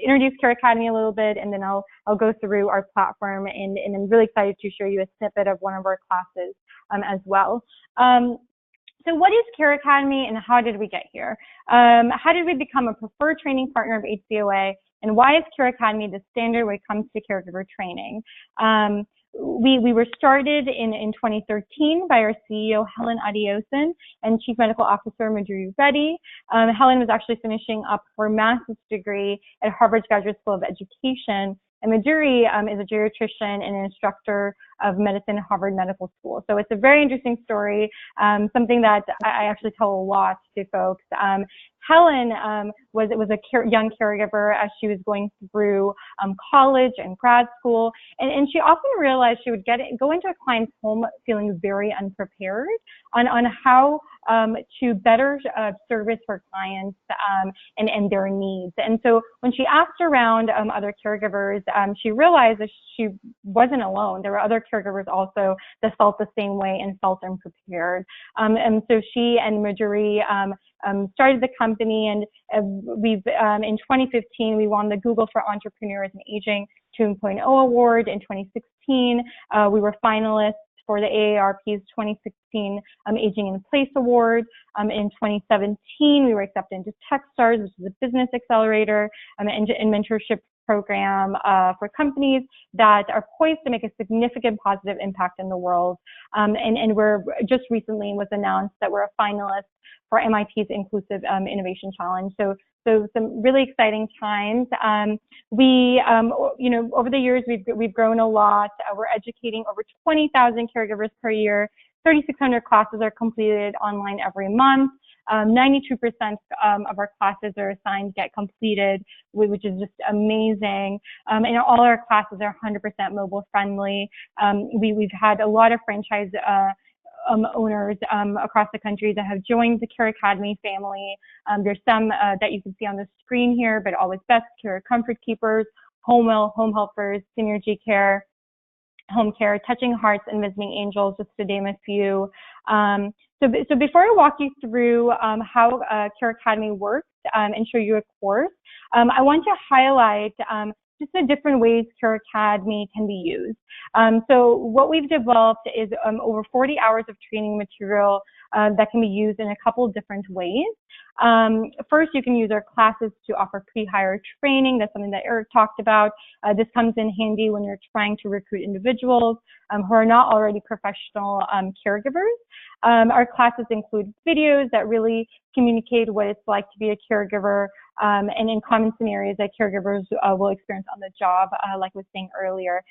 [SPEAKER 1] introduce Care Academy a little bit, and then I'll go through our platform, and I'm really excited to show you a snippet of one of our classes as well. So what is Care Academy and how did we get here? How did we become a preferred training partner of HCOA, and why is Care Academy the standard when it comes to caregiver training? We were started in 2013 by our CEO, Helen Adioson, and Chief Medical Officer, Madhuri Reddy. Helen was actually finishing up her master's degree at Harvard Graduate School of Education, and Madhuri is a geriatrician and an instructor of medicine at Harvard Medical School. So it's a very interesting story, something that I actually tell a lot to folks. Helen was a young caregiver as she was going through college and grad school, and she often realized she would go into a client's home feeling very unprepared on how to better service her clients and their needs. And so when she asked around other caregivers, she realized that she wasn't alone. There were other caregivers also that felt the same way and felt unprepared. And so she and Madhuri started the company, and we've in 2015 we won the Google for Entrepreneurs in Aging 2.0 award. In 2016 we were finalists for the AARP's 2016 Aging in Place Award. In 2017 we were accepted into Techstars, which is a business accelerator and mentorship program for companies that are poised to make a significant positive impact in the world. And we're just recently was announced that we're a finalist for MIT's Inclusive Innovation Challenge. So some really exciting times. Over the years we've grown a lot. We're educating over 20,000 caregivers per year. 3,600 classes are completed online every month. 92% of our classes are assigned get completed, which is just amazing. And all our classes are 100% mobile friendly. We've had a lot of franchise owners across the country that have joined the Care Academy family. There's some that you can see on the screen here, but Always Best Care, Comfort Keepers, Homewell, Home Helpers, Synergy Care, Home Care, Touching Hearts, and Visiting Angels, just to name a few. So before I walk you through how Care Academy works and show you a course, I want to highlight just the different ways Care Academy can be used. So what we've developed is over 40 hours of training material that can be used in a couple of different ways. First, you can use our classes to offer pre-hire training. That's something that Eric talked about. This comes in handy when you're trying to recruit individuals who are not already professional caregivers. Our classes include videos that really communicate what it's like to be a caregiver and in common scenarios that caregivers will experience on the job, like I was saying earlier.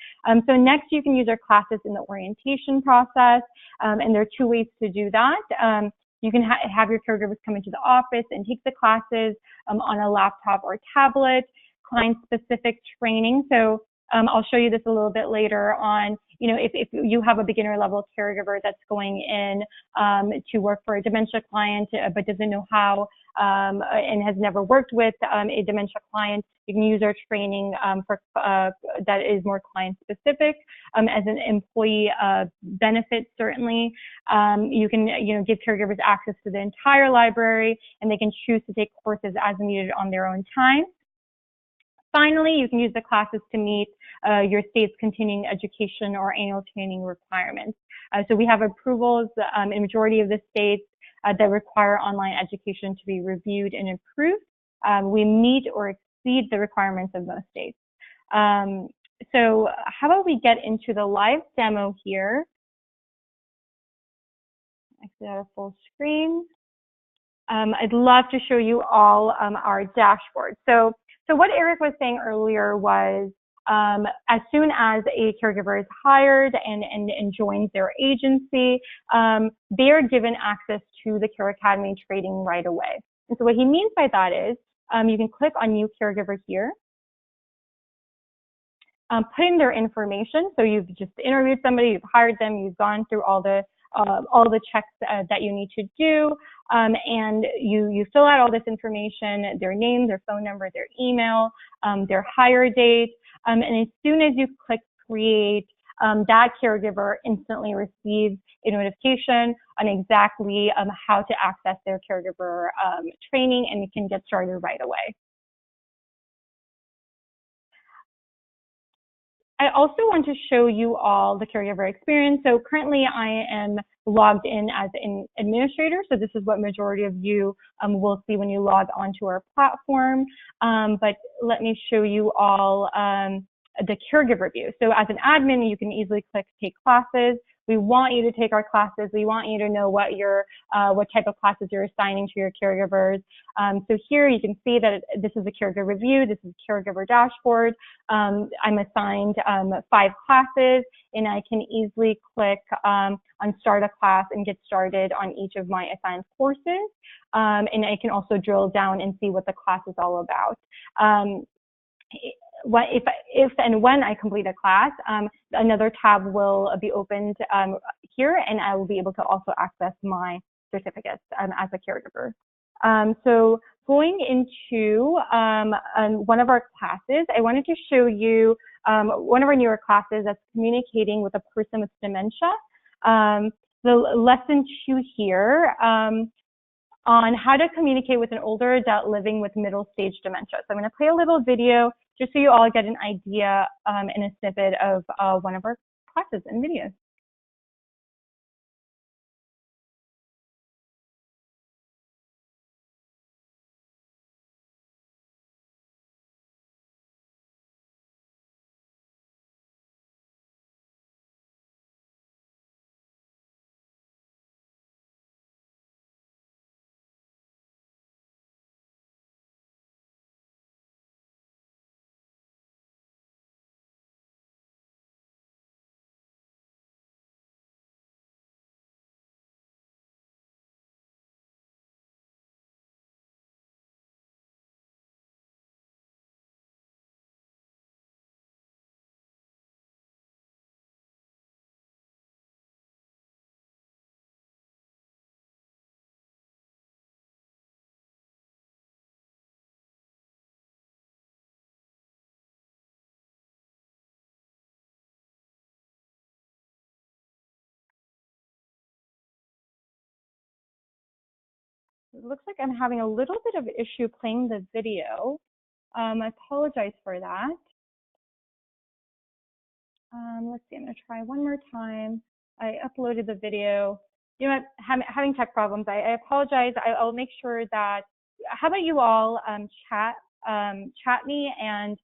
[SPEAKER 1] So next, you can use our classes in the orientation process, and there are 2 ways to do that. You can have your caregivers come into the office and take the classes on a laptop or tablet, client-specific training. So I'll show you this a little bit later on. If you have a beginner level caregiver that's going in to work for a dementia client but doesn't know how and has never worked with a dementia client, you can use our training that is more client specific. As an employee benefit, certainly, you can give caregivers access to the entire library, and they can choose to take courses as needed on their own time. Finally, you can use the classes to meet your state's continuing education or annual training requirements. So we have approvals in the majority of the states that require online education to be reviewed and approved. We meet or exceed the requirements of most states. So how about we get into the live demo here? Exit out of full screen. I'd love to show you all our dashboard. So what Eric was saying earlier was as soon as a caregiver is hired and joins their agency, they are given access to the Care Academy training right away. And so what he means by that is you can click on New Caregiver here, put in their information. So you've just interviewed somebody, you've hired them, you've gone through all the checks that you need to do, and you fill out all this information, their name, their phone number, their email, their hire date. And as soon as you click create, that caregiver instantly receives a notification on exactly how to access their caregiver training, and you can get started right away. I also want to show you all the caregiver experience. So currently I am logged in as an administrator. So this is what majority of you will see when you log onto our platform. But let me show you all the caregiver view. So as an admin, you can easily click take classes. We want you to take our classes. We want you to know what type of classes you're assigning to your caregivers. So here you can see that this is a caregiver view. This is a caregiver dashboard. I'm assigned 5 classes, and I can easily click on start a class and get started on each of my assigned courses. And I can also drill down and see what the class is all about. If and when I complete a class, another tab will be opened here, and I will be able to also access my certificates as a caregiver. So going into one of our classes, I wanted to show you one of our newer classes that's communicating with a person with dementia. The lesson 2 here on how to communicate with an older adult living with middle stage dementia. So I'm going to play a little video just so you all get an idea and a snippet of one of our classes and videos. It looks like I'm having a little bit of an issue playing the video. I apologize for that. Let's see, I'm going to try one more time. I uploaded the video. You know what, having tech problems. I apologize. I'll make sure that, how about you all chat me, and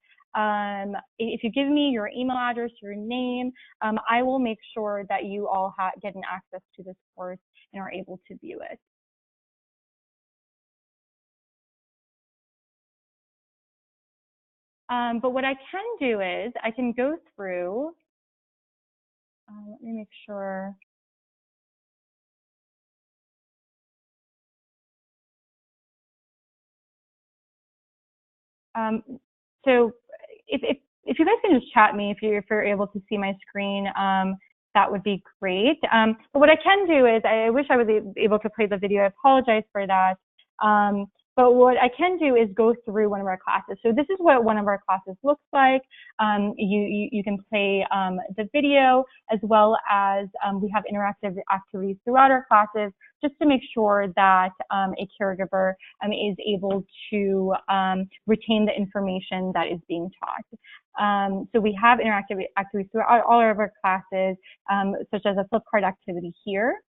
[SPEAKER 1] if you give me your email address, your name, I will make sure that you all get an access to this course and are able to view it. But what I can do is I can go through, let me make sure. So if you guys can just chat me if you're able to see my screen, that would be great. But what I can do is, I wish I was able to play the video. I apologize for that. But what I can do is go through one of our classes. So this is what one of our classes looks like. You can play the video, as well as we have interactive activities throughout our classes, just to make sure that a caregiver is able to retain the information that is being taught. So we have interactive activities throughout all of our classes, such as a flip card activity here.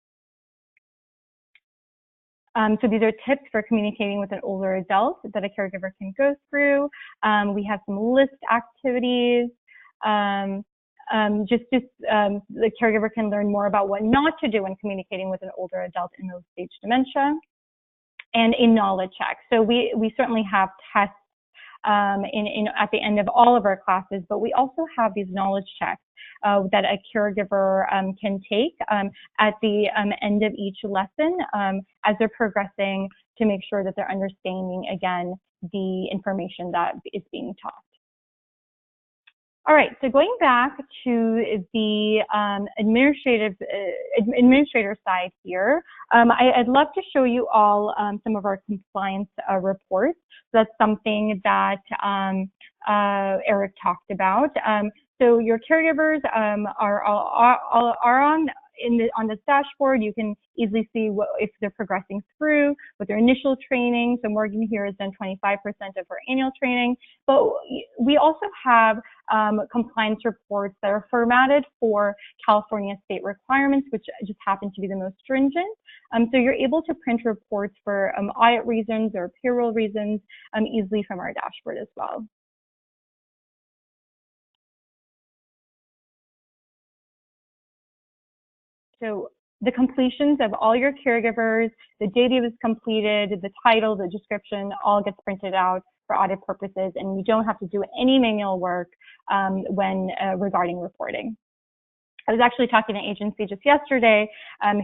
[SPEAKER 1] So these are tips for communicating with an older adult that a caregiver can go through. We have some list activities. The caregiver can learn more about what not to do when communicating with an older adult in middle stage dementia, and a knowledge check. So we certainly have tests at the end of all of our classes, but we also have these knowledge checks that a caregiver can take at the end of each lesson as they're progressing, to make sure that they're understanding, again, the information that is being taught. All right, so going back to the administrator side here, I'd love to show you all some of our compliance reports. So that's something that Eric talked about. So your caregivers are on this dashboard. You can easily see if they're progressing through with their initial training. So Morgan here has done 25% of her annual training, but we also have compliance reports that are formatted for California state requirements, which just happen to be the most stringent. So you're able to print reports for audit reasons or payroll reasons easily from our dashboard as well. So the completions of all your caregivers, the date it was completed, the title, the description, all gets printed out for audit purposes, and you don't have to do any manual work when regarding reporting. I was actually talking to an agency just yesterday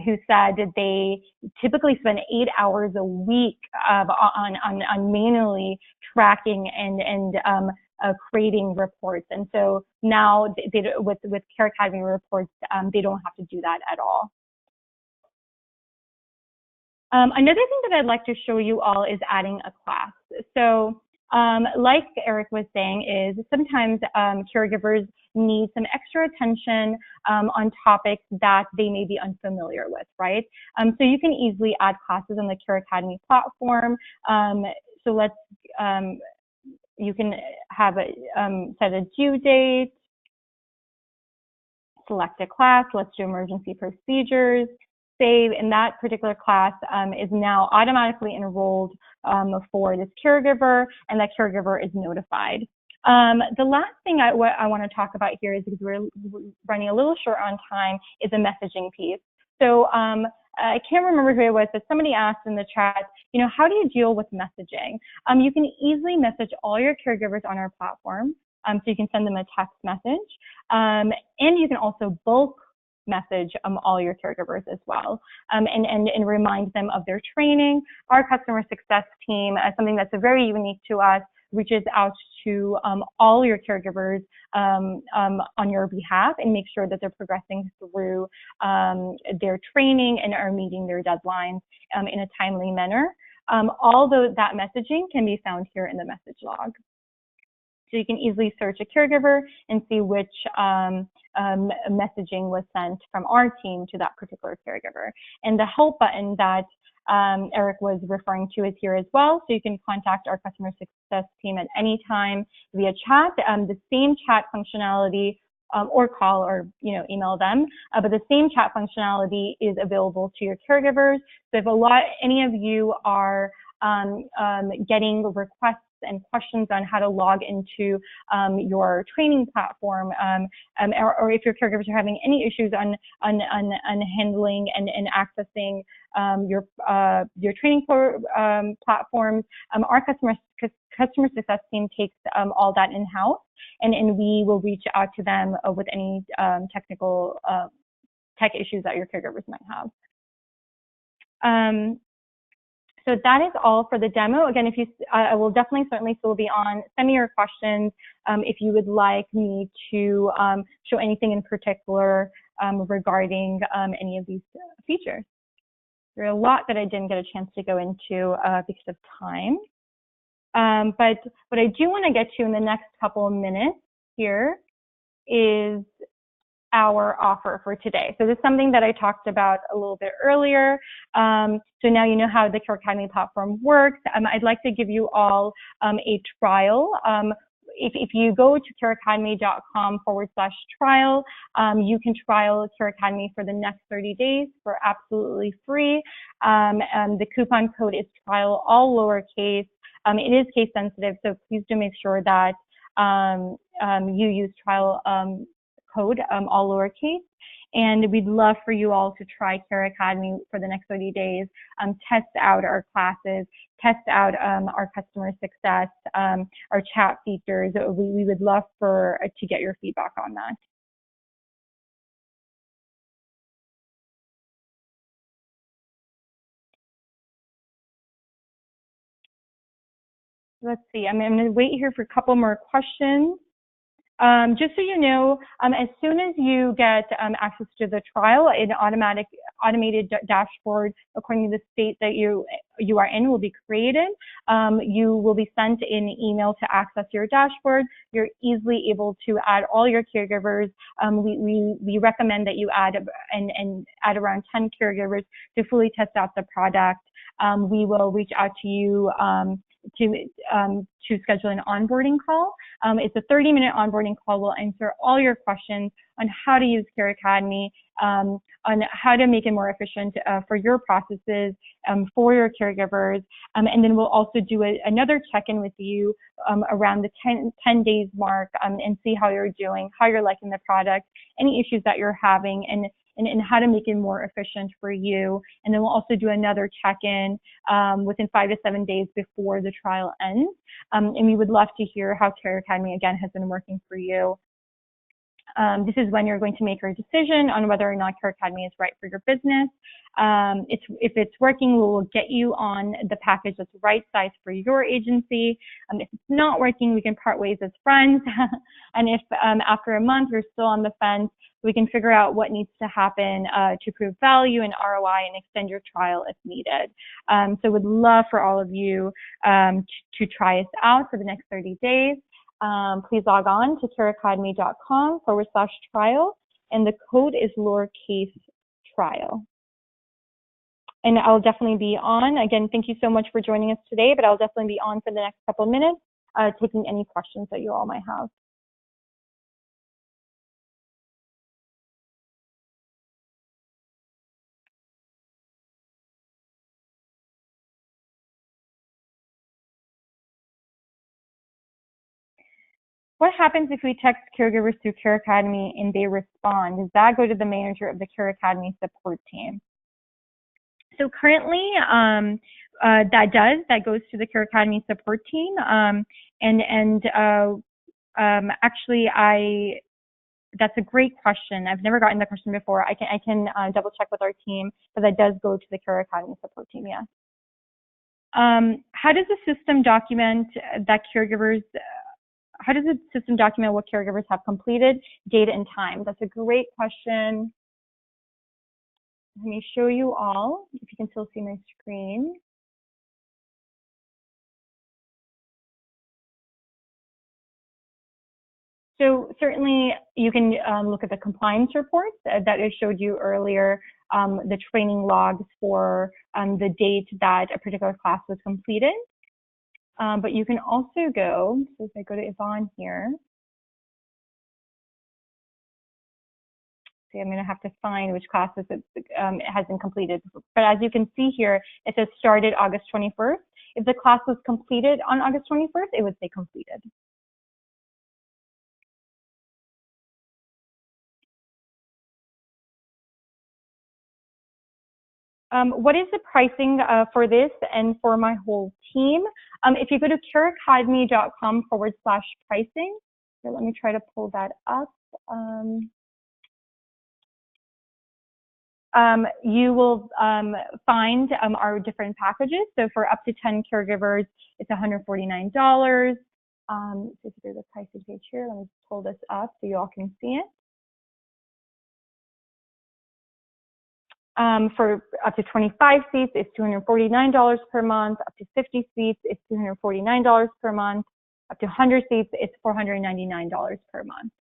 [SPEAKER 1] who said that they typically spend 8 hours a week on manually tracking and creating reports. And so now with Care Academy reports, they don't have to do that at all. Another thing that I'd like to show you all is adding a class. So like Eric was saying, is sometimes caregivers need some extra attention on topics that they may be unfamiliar with, right? So you can easily add classes on the Care Academy platform. So let's, you can have a set a due date, select a class, let's do emergency procedures, save, and that particular class is now automatically enrolled for this caregiver, and that caregiver is notified. The last thing I want to talk about here is, because we're running a little short on time, is a messaging piece. So I can't remember who it was, but somebody asked in the chat, you know, how do you deal with messaging? You can easily message all your caregivers on our platform. So you can send them a text message, and you can also bulk message all your caregivers as well, and remind them of their training. Our customer success team, something that's very unique to us, reaches out to all your caregivers on your behalf and make sure that they're progressing through their training and are meeting their deadlines in a timely manner. Although that messaging can be found here in the message log. So you can easily search a caregiver and see which messaging was sent from our team to that particular caregiver. And the help button that Eric was referring to is here as well. So you can contact our customer success team at any time via chat. The same chat functionality, or call, or email them, but the same chat functionality is available to your caregivers. So if any of you are getting requests and questions on how to log into your training platform, or if your caregivers are having any issues on handling and accessing your training platforms, our customer success team takes all that in-house, and we will reach out to them with any technical tech issues that your caregivers might have. So that is all for the demo. Again, I will certainly still be on. Send me your questions if you would like me to show anything in particular regarding any of these features. There are a lot that I didn't get a chance to go into because of time. But what I do want to get to in the next couple of minutes here is our offer for today. So this is something that I talked about a little bit earlier. So now you know how the Care Academy platform works. I'd like to give you all a trial. If you go to careacademy.com/trial, you can trial Care Academy for the next 30 days for absolutely free. The coupon code is trial, all lowercase. It is case sensitive, so please do make sure that you use trial code, all lowercase. And we'd love for you all to try Care Academy for the next 30 days, test out our classes, test out our customer success, our chat features. We would love to get your feedback on that. Let's see, I'm going to wait here for a couple more questions. Just so you know, as soon as you get access to the trial, an automated dashboard according to the state that you are in will be created. You will be sent an email to access your dashboard. You're easily able to add all your caregivers. We recommend that you add around 10 caregivers to fully test out the product. We will reach out to you to schedule an onboarding call. It's a 30-minute onboarding call. We'll answer all your questions on how to use Care Academy, on how to make it more efficient for your processes, for your caregivers, and then we'll also do another check-in with you around the 10 days mark and see how you're doing, how you're liking the product, any issues that you're having, and how to make it more efficient for you. And then we'll also do another check-in within 5 to 7 days before the trial ends. And we would love to hear how Care Academy, again, has been working for you. This is when you're going to make your decision on whether or not Care Academy is right for your business. If it's working, we will get you on the package that's right size for your agency. If it's not working, we can part ways as friends. And if after a month you're still on the fence, we can figure out what needs to happen to prove value and ROI and extend your trial if needed. So we'd love for all of you to try us out for the next 30 days. Please log on to careacademy.com/trial, and the code is lowercase trial. And I'll definitely be on. Again, thank you so much for joining us today, but I'll definitely be on for the next couple of minutes, taking any questions that you all might have. What happens if we text caregivers through Care Academy and they respond? Does that go to the manager of the Care Academy support team? So currently, that goes to the Care Academy support team. Actually, that's a great question. I've never gotten that question before. I can double check with our team, but that does go to the Care Academy support team, yes. How does the system document what caregivers have completed, date and time? That's a great question. Let me show you all, if you can still see my screen. So certainly you can look at the compliance reports that I showed you earlier, the training logs for the date that a particular class was completed. But you can also go, so if I go to Yvonne here, see, I'm going to have to find which classes it has been completed. But as you can see here, it says started August 21st. If the class was completed on August 21st, it would say completed. What is the pricing for this and for my whole team? If you go to careacademy.com/pricing, here, let me try to pull that up. You will find our different packages. So for up to 10 caregivers, it's $149. So if you go to the pricing page here, let me pull this up so you all can see it. For up to 25 seats, it's $249 per month. Up to 50 seats, it's $249 per month. Up to 100 seats, it's $499 per month.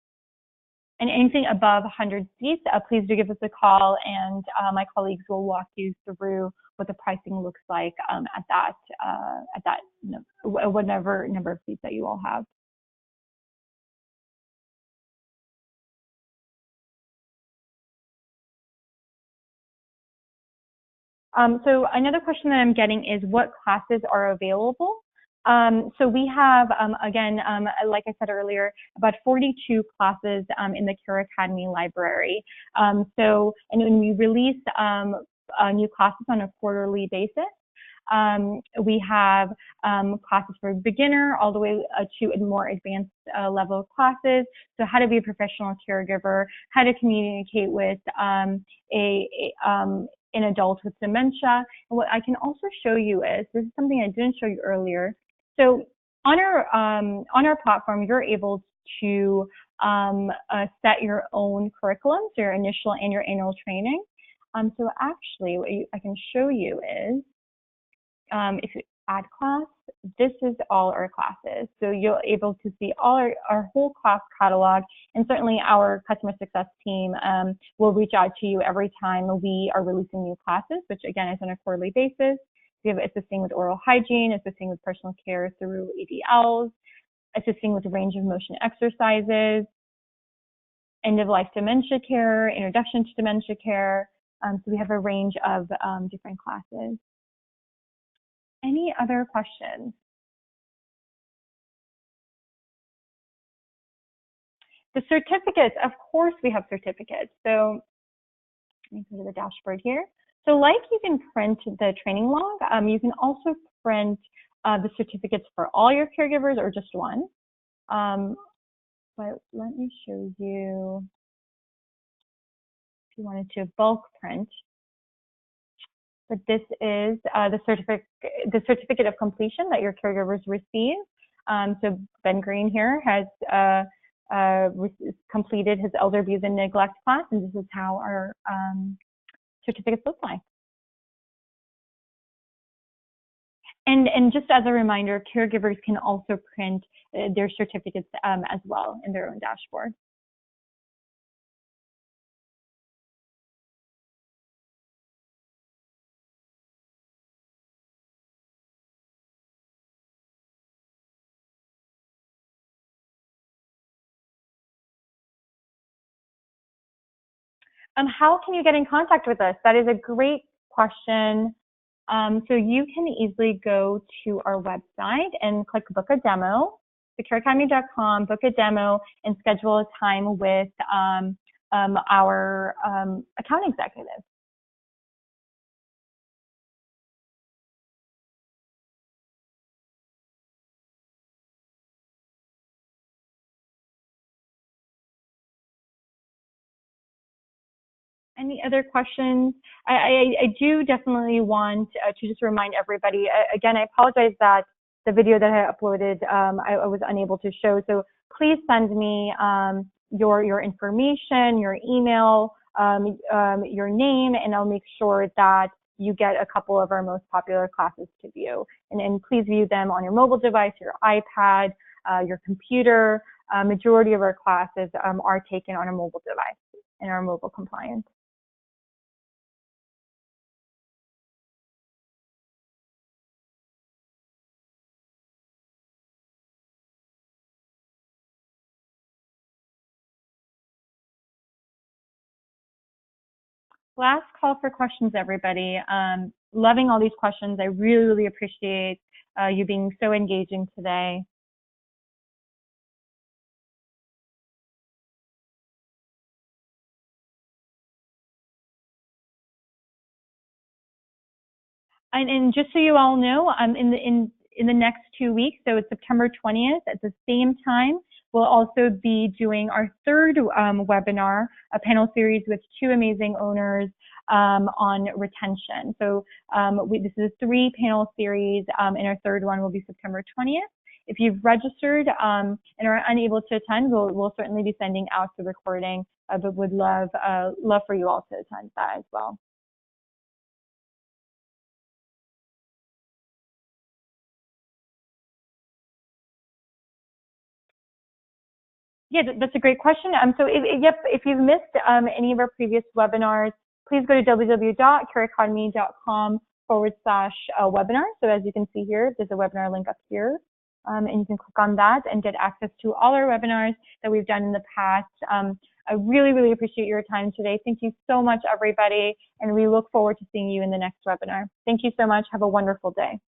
[SPEAKER 1] And anything above 100 seats, please do give us a call, and my colleagues will walk you through what the pricing looks like at that whatever number of seats that you all have. So another question that I'm getting is what classes are available. So we have, again, like I said earlier, about 42 classes in the Care Academy library. And when we release new classes on a quarterly basis, we have classes for beginner all the way to more advanced level classes. So how to be a professional caregiver, how to communicate with an adult with dementia. And what I can also show you is, this is something I didn't show you earlier. So on our platform, you're able to set your own curriculum, so your initial and your annual training. So actually, what I can show you is, if you add class, this is all our classes. So you're able to see all our whole class catalog, and certainly our customer success team will reach out to you every time we are releasing new classes, which again is on a quarterly basis. We have assisting with oral hygiene, assisting with personal care through ADLs, assisting with a range of motion exercises, end-of-life dementia care, introduction to dementia care. So we have a range of different classes. Any other questions? The certificates, of course we have certificates. So let me go to the dashboard here. So like you can print the training log, you can also print the certificates for all your caregivers or just one. But let me show you if you wanted to bulk print. But this is the certificate of completion that your caregivers receive. So Ben Green here has completed his elder abuse and neglect class, and this is how our certificates look like. And just as a reminder, caregivers can also print their certificates as well in their own dashboard. How can you get in contact with us? That is a great question. So you can easily go to our website and click book a demo, secureacademy.com, book a demo, and schedule a time with our account executive. Any other questions? I do definitely want to just remind everybody, again, I apologize that the video that I uploaded, I was unable to show. So please send me your information, your email, your name, and I'll make sure that you get a couple of our most popular classes to view. And please view them on your mobile device, your iPad, your computer. Majority of our classes are taken on a mobile device and are mobile compliant. Last call for questions, everybody. Loving all these questions. I really, really appreciate you being so engaging today. And just so you all know, in the next 2 weeks, so it's September 20th at the same time, we'll also be doing our third webinar, a panel series with two amazing owners on retention. So this is a 3-panel series, and our third one will be September 20th. If you've registered and are unable to attend, we'll certainly be sending out the recording, but would love for you all to attend that as well. Yeah, that's a great question. So if you've missed any of our previous webinars, please go to www.careeracademy.com/webinar. So as you can see here, there's a webinar link up here, and you can click on that and get access to all our webinars that we've done in the past. I really, really appreciate your time today. Thank you so much, everybody, and we look forward to seeing you in the next webinar. Thank you so much. Have a wonderful day.